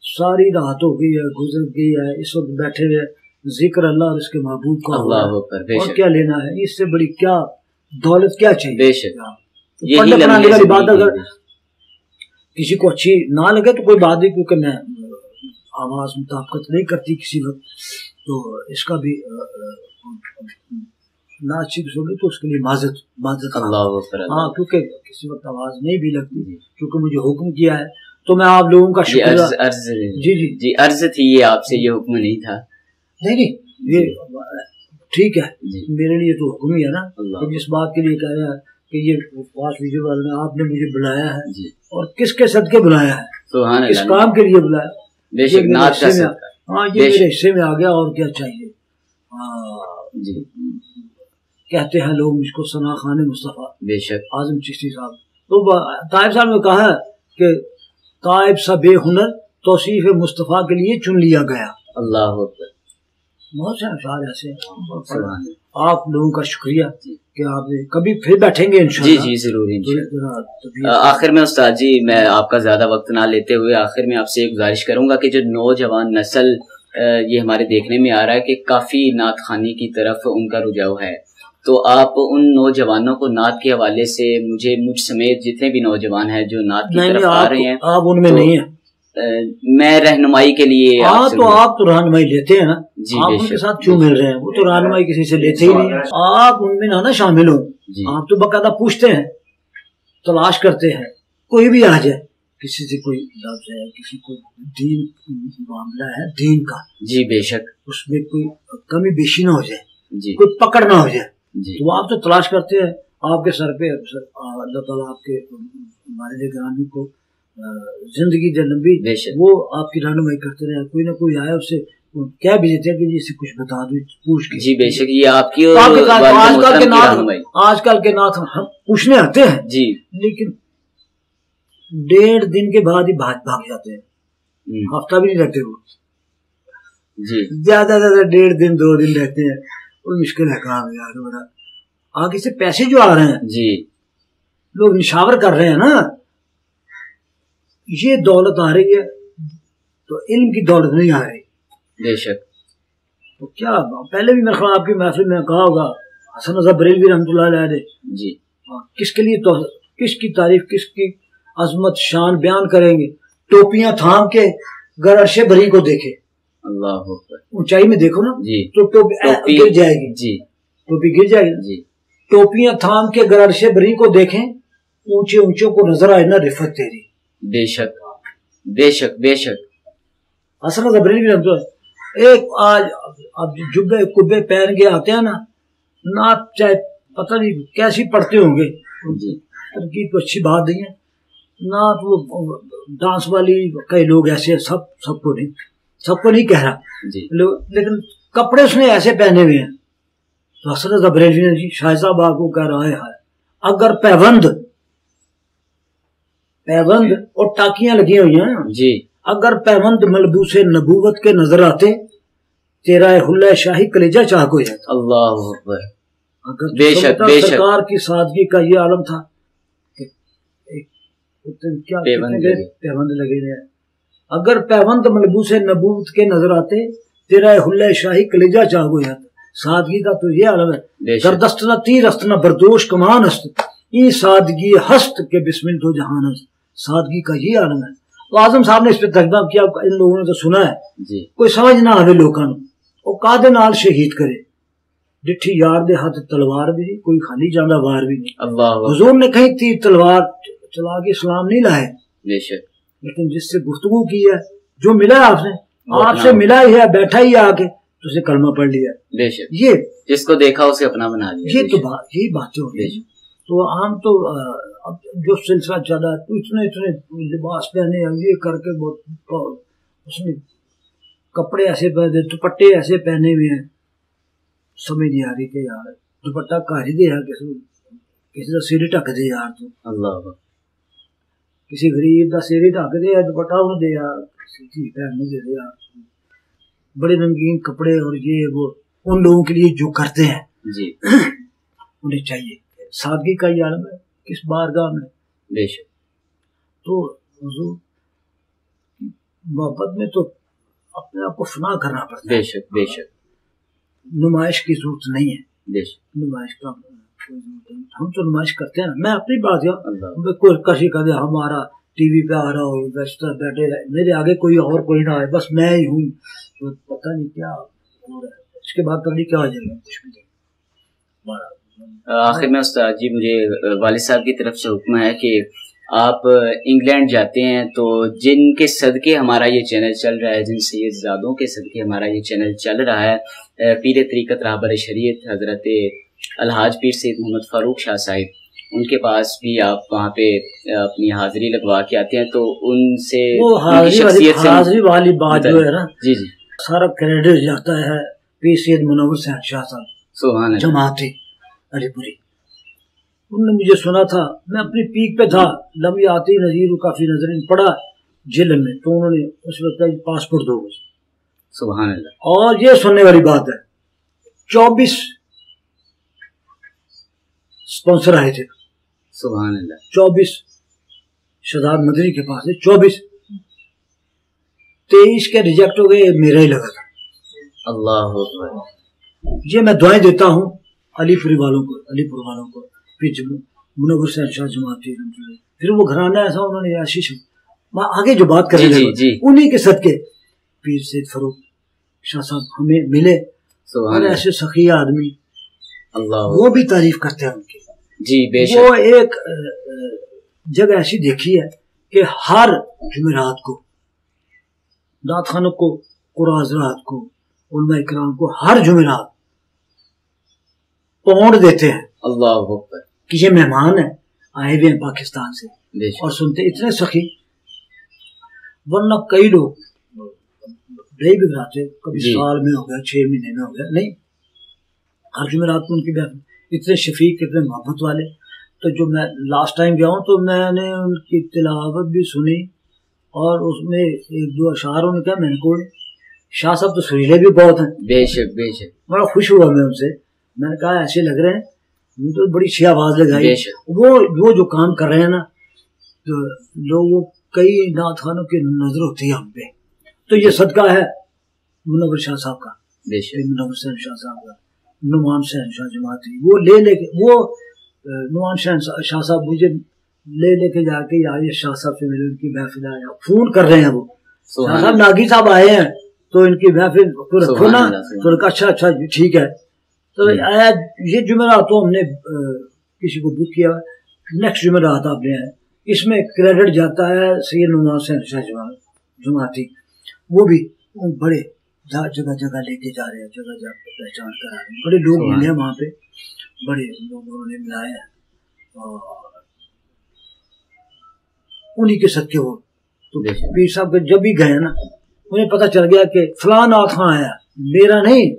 ساری رات ہو گئی ہے، گزر گئی ہے، اس وقت بیٹھے ہوئے ذکر اللہ اور اس کے محبوب کا، اللہ اکبر، بے اور شک، کیا لینا ہے؟ اس سے بڑی کیا دولت کیا چاہیے؟ بے شک، پڑھنے پڑھانے والی بات اگر کسی کو اچھی نہ لگے تو کوئی بات نہیں، کیونکہ میں آواز مطابقت نہیں کرتی کسی وقت، تو اس کا بھی نہ اچھی ہوگی تو اس کے لیے معذرت، اللہ اکبر، ہاں، کیونکہ کسی وقت آواز نہیں بھی لگتی کیونکہ مجھے حکم کیا ہے، تو میں آپ لوگوں کا شکریہ. جی عرض تھی یہ آپ سے، یہ حکم نہیں تھا. نہیں یہ ٹھیک ہے، میرے لیے تو حکم ہی ہے نا. جس بات کے لیے کہہ رہے ہیں کہ یہ پاس ویڈیو والے نے آپ نے مجھے بلایا ہے اور کس کے صدقے بلایا ہے، اس کام کے لیے بلایا. ہاں یہ میرے حصے میں آ گیا، اور کیا چاہیے. کہتے ہیں لوگ مجھ کو ثنا خان مصطفیٰ بے شک اعظم چشتی صاحب. تو طائب صاحب نے کہا کہ طائب سا بے ہنر توصیف مصطفیٰ کے لیے چن لیا گیا. اللہ اکبر. بہت سے اشعار ایسے ہیں. آپ لوگوں کا شکریہ کہ آپ کبھی پھر بیٹھیں گے انشاءاللہ. جی ضرور. آخر میں استاد جی، میں آپ کا زیادہ وقت نہ لیتے ہوئے آخر میں آپ سے گزارش کروں گا کہ جو نوجوان نسل یہ ہمارے دیکھنے میں آ رہا ہے کہ کافی نعت خوانی کی طرف ان کا رجحان ہے، تو آپ ان نوجوانوں کو نعت کے حوالے سے مجھ سمیت جتنے بھی نوجوان ہیں جو نعت کی طرف آ رہے ہیں، آپ ان میں نہیں ہیں. میں رہنمائی کے لیے آپ تو رہنمائی لیتے ہیں نا. آپ ان کے ساتھ کیوں مل رہے ہیں؟ وہ تو رہنمائی کسی سے لیتے ہی نہیں. آپ ان میں نہ شامل ہوں. آپ تو باقاعدہ پوچھتے ہیں، تلاش کرتے ہیں. کوئی بھی آ جائے، کسی سے کوئی لفظ ہے، کسی کو دین معاملہ ہے دین کا، جی بے شک، اس میں کوئی کمی بیشی نہ ہو جائے، کوئی پکڑ نہ ہو جائے، تو آپ تو تلاش کرتے ہیں. آپ کے سر پہ اللہ تعالیٰ آپ کے والد گرامی کو زندگی جو لمبی وہ آپ کی رہنمائی کرتے رہے. کوئی نہ کوئی آیا اس سے کیا بھی دیتے ہیں کہ جی اسے کچھ بتا دو پوچھ کے. جی بے شک، یہ آپ کی آج کل کے نعت ہم پوچھنے آتے ہیں جی، لیکن 1.5 دن کے بعد ہی بھاگ جاتے ہیں. ہفتہ بھی نہیں رہتے وہ جی، زیادہ 1.5 دن 2 دن رہتے ہیں. وہ مشکل ہے کام یار. بڑا آگے سے پیسے جو آ رہے ہیں جی، لوگ نشاور کر رہے ہیں نا، یہ دولت آ رہی ہے تو علم کی دولت نہیں آ رہی. بے شک. تو کیا پہلے بھی میرے خیال آپ کی محفل میں کہا ہوگا، حسن رضا بریلوی رحمۃ اللہ علیہ جی، کس کے لیے تو کس کی تعریف، کس کی عظمت شان بیان کریں گے؟ ٹوپیاں تھام کے گر عرش بری کو دیکھے. اللہ اکبر. اونچائی میں دیکھو نا جی، تو ٹوپی گر جائے گی. جی، ٹوپی گر جائے گی. جی، ٹوپیاں تھام کے گر عرش بری کو دیکھیں، اونچے اونچوں کو نظر آئے نا رفت تیری. بے شک بے شک بے شک. حسن رضا بریلوی رحمۃ اللہ ایک آج اب جبے کبے پہن کے آتے ہیں نا، نعت چاہے پتہ نہیں کیسی پڑھتے ہوں گے، ترکیب تو اچھی بات نہیں ہے. نعت وہ ڈانس والی کئی لوگ ایسے سب کو نہیں کہہ رہا، لیکن کپڑے اس نے ایسے پہنے ہوئے ہیں. تو حسن رضا بریلوی نے جی شاہ صاحب آپ کو کہہ رہا ہے اگر پیوند اور ٹاکیاں لگی ہوئی ہیں جی، اگر پیوند ملبوس نبوت کے نظر آتے، تیرا حلہ شاہی کلیجہ چاہ کو جاتا. اللہ اکبر. اگر بے شک بے شک. سرکار کی سادگی کا یہ عالم تھا کیا پیوند لگے رہے. اگر پیوند ملبوس نبوت کے نظر آتے، تیرا حلہ شاہی کلیجہ چاہ کو جاتا. سادگی کا تو یہ عالم ہے. دردست نہ تیر است نہ بردوش کمان است، یہ سادگی ہست کے بسمل تو جہان است. سادگی کا یہ عالم ہے. تو اعظم صاحب نے اس پہ ترجمہ کیا. ان لوگوں نے تو سنا ہے جی. کوئی سمجھ نہ آئے لوگوں وہ کادے نال شہید کرے، ڈٹھی یار دے ہاتھ تلوار بھی نہیں، کوئی خالی جانا وار بھی نہیں. اللہ حضور نے کہیں تیر تلوار چلا کے اسلام نہیں لائے، بے شک. لیکن جس سے گفتگو کی ہے، جو ملا ہے آپ سے ملا ہی ہے، بیٹھا ہی آ کے تو اسے کلمہ پڑھ لیا. بے شک. یہ جس کو دیکھا اسے اپنا بنا لیا. یہ تو یہی باتیں ہو رہی ہیں. تو ہم تو اب جو سلسلہ چلا تو اتنے لباس پہنے یہ کر کے اس نے کپڑے ایسے پہنے، دوپٹے ایسے پہنے ہوئے ہیں، سمجھ نہیں آ رہی کہ یار دوپٹہ کر ہی دے یار، کسی کا سر ڈک دے یار. تو اللہ کسی غریب کا سر ڈک دے دوپٹہ انہوں دے یار، کسی پہننے دے یار. بڑے رنگین کپڑے اور یہ وہ ان لوگوں کے لیے جو کرتے ہیں جی انہیں چاہیے. سادگی کا یہ عالم ہے کس بارگاہ میں. بے شک. تو حضور محبت میں تو اپنے آپ کو فنا کرنا پڑتا ہے. بے شک بے شک. نمائش کی ضرورت نہیں ہے. بے شک. نمائش کا ہم تو نمائش کرتے ہیں نا. میں اپنی بات کوئی کسی کا ہمارا ٹی وی پہ آ رہا ہو بیٹھے میرے آگے کوئی نہ آئے، بس میں ہی ہوں. پتہ نہیں کیا ہو رہا ہے. اس کے بعد پتہ نہیں کیا ہو جائے گا. کچھ بھی نہیں. آخر میں استاد جی مجھے والد صاحب کی طرف سے حکم ہے کہ آپ انگلینڈ جاتے ہیں تو جن کے صدقے ہمارا یہ چینل چل رہا ہے، جن سید زادوں کے صدقے ہمارا یہ چینل چل رہا ہے، پیر طریقت رہبر شریعت حضرت الحاج پیر سید محمد فاروق شاہ صاحب، ان کے پاس بھی آپ وہاں پہ اپنی حاضری لگوا کے آتے ہیں، تو ان سے وہ حاضری والی بات جو ہے نا، جی جی سارا کریڈٹ جاتا ہے پیر سید منور حسین شاہ صاحب، سبحان اللہ، جماعتی علی پوری. انہوں نے مجھے سنا تھا، میں اپنی پیک پہ تھا، لمبی آتی نظیر کافی نظرین پڑا جیل میں، تو انہوں نے اس وقت پاسپورٹ دو مجھے. سبحان اللہ. اور یہ سننے والی بات ہے 24 اسپانسر آئے تھے. سبحان اللہ. 24 شہزاد مدنی کے پاس ہے، 24 23 کے ریجیکٹ ہو گئے، میرا ہی لگا تھا. اللہ اکبر. یہ میں دعائیں دیتا ہوں علی پوری والوں کو، علی پور والوں کو، پھر منور حسین شاہ جماعتی، پھر وہ گھرانہ ایسا انہوں نے آشیش آگے جو بات کریں گے انہی کے صدقے پیر سید فاروق شاہ صاحب ہمیں ملے، اور ایسے سخی آدمی، اللہ وہ بھی تعریف کرتے ہیں ان کی. جی بے شک. وہ ایک جگہ ایسی دیکھی ہے کہ ہر جمعرات کو نعت خانوں کو، قرآن حضرات کو، علماء اکرام کو ہر جمعرات پونڈ دیتے ہیں. اللہ اکبر. کہ یہ مہمان ہیں آئے ہوئے ہیں پاکستان سے، اور سنتے اتنے سخی، ورنہ کئی لوگ نہیں بگڑاتے، کبھی سال میں ہو گیا، 6 مہینے میں ہو گیا، نہیں، ہر جمعرات کو ان کی بیعت. اتنے شفیق، اتنے محبت والے. تو جو میں لاسٹ ٹائم گیا ہوں تو میں نے ان کی تلاوت بھی سنی، اور اس میں 1-2 اشعار انہوں نے کہا، میں نے کوئی شاہ صاحب تو سریلے بھی بہت ہیں. بے شک بے شک. بڑا خوش ہوا میں ان سے، میں نے کہا ایسے لگ رہے ہیں، تو بڑی اچھی آواز لگائی. وہ جو کام کر رہے ہیں نا، تو لوگوں کئی نعت خانوں کی نظر ہوتی ہے ہم پہ. تو یہ صدقہ ہے منور شاہ صاحب کا، منور حسین شاہ صاحب کا، نعمان حسین شاہ جماعتی. وہ لے کے، وہ نعمان حسین شاہ صاحب مجھے لے کے جا کے، یار یہ شاہ صاحب سے میرے ان کی محفل آیا، فون کر رہے ہیں وہ شاہ صاحب ناگی صاحب آئے ہیں تو ان کی محفل کو رکھو نا. تو اچھا جی ٹھیک ہے. تو یہ جمعرات تو ہم نے کسی کو بک کیا، نیکسٹ جمعرات آپ نے، اس میں کریڈٹ جاتا ہے سید نعمان حسین شاہ جماعتی. وہ بھی بڑے جگہ جگہ لے کے جا رہے ہیں، جگہ جگہ پہچان کرا رہے ہیں. بڑے لوگ ملے ہیں وہاں پہ، بڑے لوگوں نے ملائے ہیں، اور انہی کے صدقے وہ. تو پیر صاحب کے جب بھی گئے نا، انہیں پتہ چل گیا کہ فلاں نعت خواں آیا، میرا نہیں،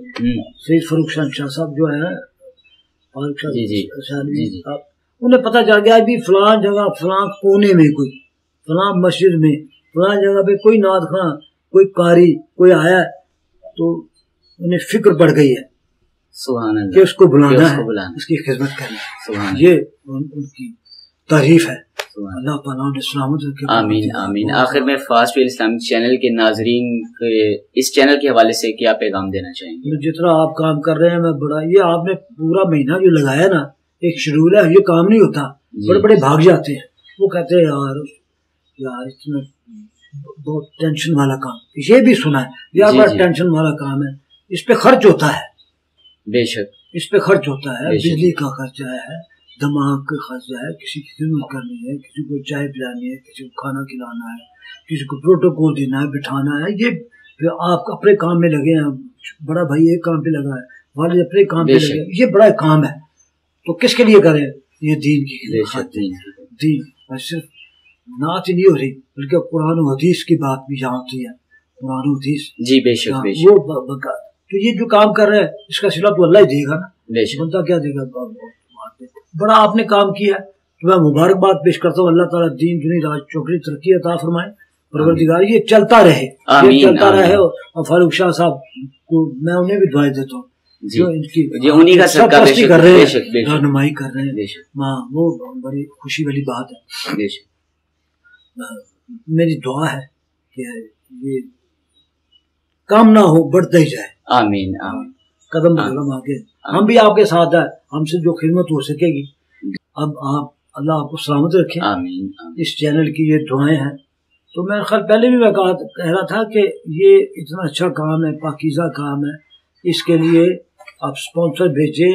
سید فاروق شاہ صاحب جو ہے، فاروق شاہ، انہیں پتہ چل گیا بھی فلاں جگہ، فلاں کونے میں کوئی، فلاں مسجد میں، فلاں جگہ پہ کوئی نعت خواں، کوئی قاری کوئی آیا ہے. تو انہیں فکر پڑ گئی ہے سبحان اللہ کہ اس کو بلانا ہے، اس کی خدمت کرنا ہے. یہ ان کی تعریف ہے. اللہ تعالیٰ نے سلامت رکھے. آمین آمین. آخر میں فاسٹ ویل اسلامک چینل کے ناظرین اس چینل کے حوالے سے کیا پیغام دینا چاہیں گے؟ جتنا آپ کام کر رہے ہیں، میں بڑا، یہ آپ نے پورا مہینہ جو لگایا نا، ایک شیڈول ہے، یہ کام نہیں ہوتا. بڑے بڑے بھاگ جاتے ہیں، وہ کہتے ہیں یار اتنا بہت ٹینشن والا کام. یہ بھی سنا ہے یار، بڑا ٹینشن والا کام ہے، اس پہ خرچ ہوتا ہے. بے شک اس پہ خرچ ہوتا ہے، بجلی کا خرچہ ہے، دماغ کا خرچہ ہے، کسی کی خدمت کرنی ہے، کسی کو چائے پلانی ہے، کسی کو کھانا کھلانا ہے، کسی کو پروٹوکول دینا ہے، بٹھانا ہے. یہ آپ اپنے کام میں لگے ہیں، بڑا بھائی ایک کام پہ لگا ہے، والد اپنے کام پہ لگے، یہ بڑا کام ہے. تو کس کے لیے کریں؟ یہ دین کی خدمت. دین صرف نعت ہی نہیں ہو رہی، بلکہ قرآن و حدیث کی بات بھی یہاں ہوتی ہے. قرآن و حدیث جی بے شک بے شک. وہ تو یہ جو کام کر رہے ہیں، اس کا صلہ تو اللہ ہی دے گا نا، بندہ کیا دے گا. بڑا آپ نے کام کیا، تو میں مبارکباد پیش کرتا ہوں. اللہ تعالیٰ دین دنیا راج چوکری ترقی عطا فرمائے. پروردگار یہ چلتا رہے، یہ چلتا رہے. اور فاروق شاہ صاحب کو میں انہیں بھی دعائیں دیتا ہوں، جو ان کی سرپرستی کر رہے ہیں، رہنمائی کر رہے ہیں. ہاں، وہ بڑی خوشی والی بات ہے. میری دعا ہے کہ یہ کام نہ ہو، بڑھتا ہی جائے. آمین آمین. قدم بقدم آگے ہم بھی آپ کے ساتھ ہیں، ہم سے جو خدمت ہو سکے گی. اب آپ، اللہ آپ کو سلامت رکھیں. آمین. اس چینل کی یہ دعائیں ہیں. تو میں خیال پہلے بھی میں کہہ رہا تھا کہ یہ اتنا اچھا کام ہے، پاکیزہ کام ہے، اس کے لیے آپ سپانسر بھیجیں.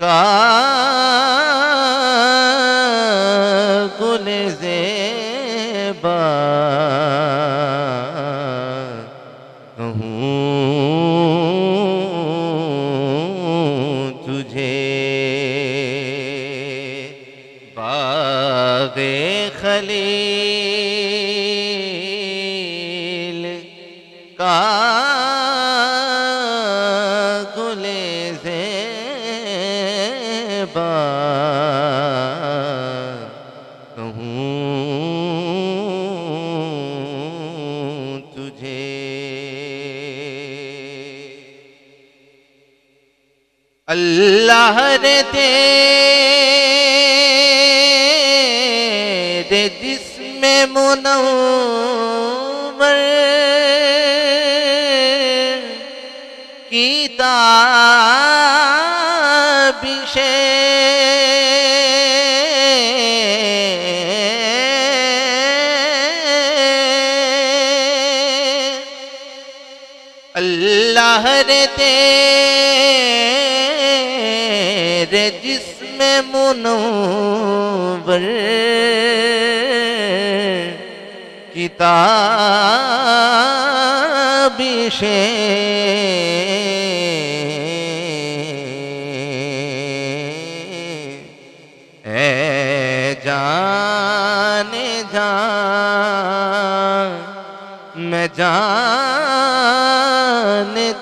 کا گل زیبا کہوں تجھے باغ خلیل کا گل زیبا کہوں تجھے اللہ نے تیرے جسم منور کی تابشیں اللہ نے تیرے جسم منور کی تابشیں اے جان جان میں جان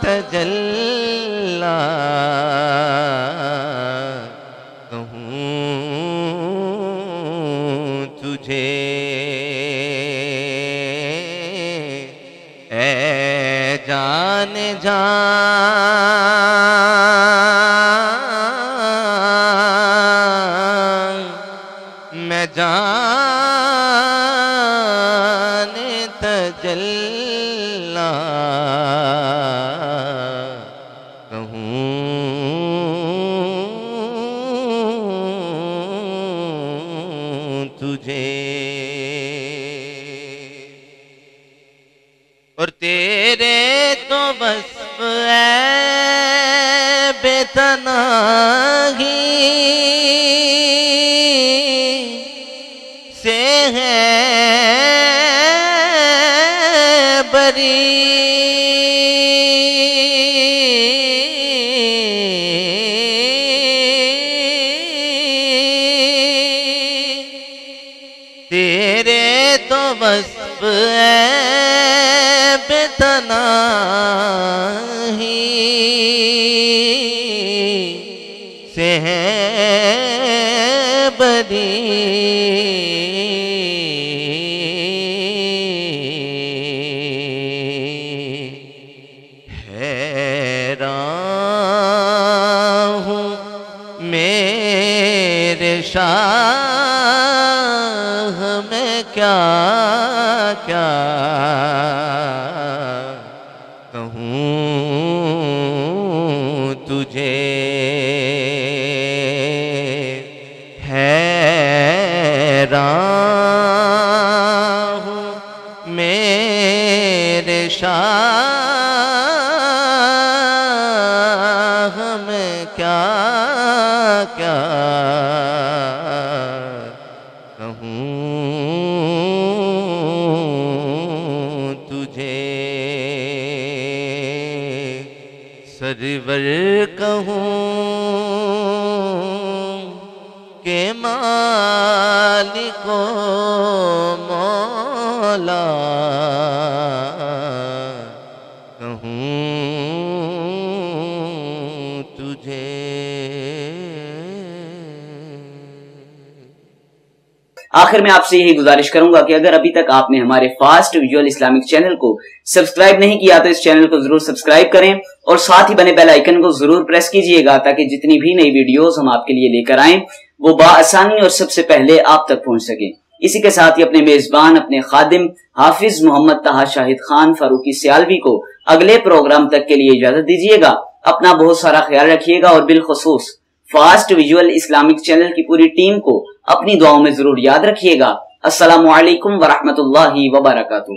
تجلی کہوں تجھے اے جان جان میں جان تجلی کہوں تجھے اور تیرے تو وصف ہے بے تناہی سے ہے بری تیرے تو وصف ہے بے تناہی سے ہے بری حیران ہوں میرے شاہ میں کیا کیا کہوں تجھے حیران ہوں میرے شاہ میں کیا کیا کہوں تجھے سرور کہوں کہ مالک و مولا کہوں تجھے آخر میں آپ سے یہی گزارش کروں گا کہ اگر ابھی تک آپ نے ہمارے فاسٹ ویژول اسلامک چینل کو سبسکرائب نہیں کیا تو اس چینل کو ضرور سبسکرائب کریں اور ساتھ ہی بنے بیل آئیکن کو ضرور پریس کیجئے گا تاکہ جتنی بھی نئی ویڈیوز ہم آپ کے لیے لے کر آئیں وہ بآسانی اور سب سے پہلے آپ تک پہنچ سکیں۔ اسی کے ساتھ ہی اپنے میزبان اپنے خادم حافظ محمد طہا شاہد خان فاروقی سیالوی کو اگلے پروگرام تک کے لیے اجازت دیجیے گا۔ اپنا بہت سارا خیال رکھیے گا اور بالخصوص فاسٹ ویژول اسلامک چینل کی پوری ٹیم کو اپنی دعاؤں میں ضرور یاد رکھیے گا۔ السلام علیکم ورحمۃ اللہ وبرکاتہ۔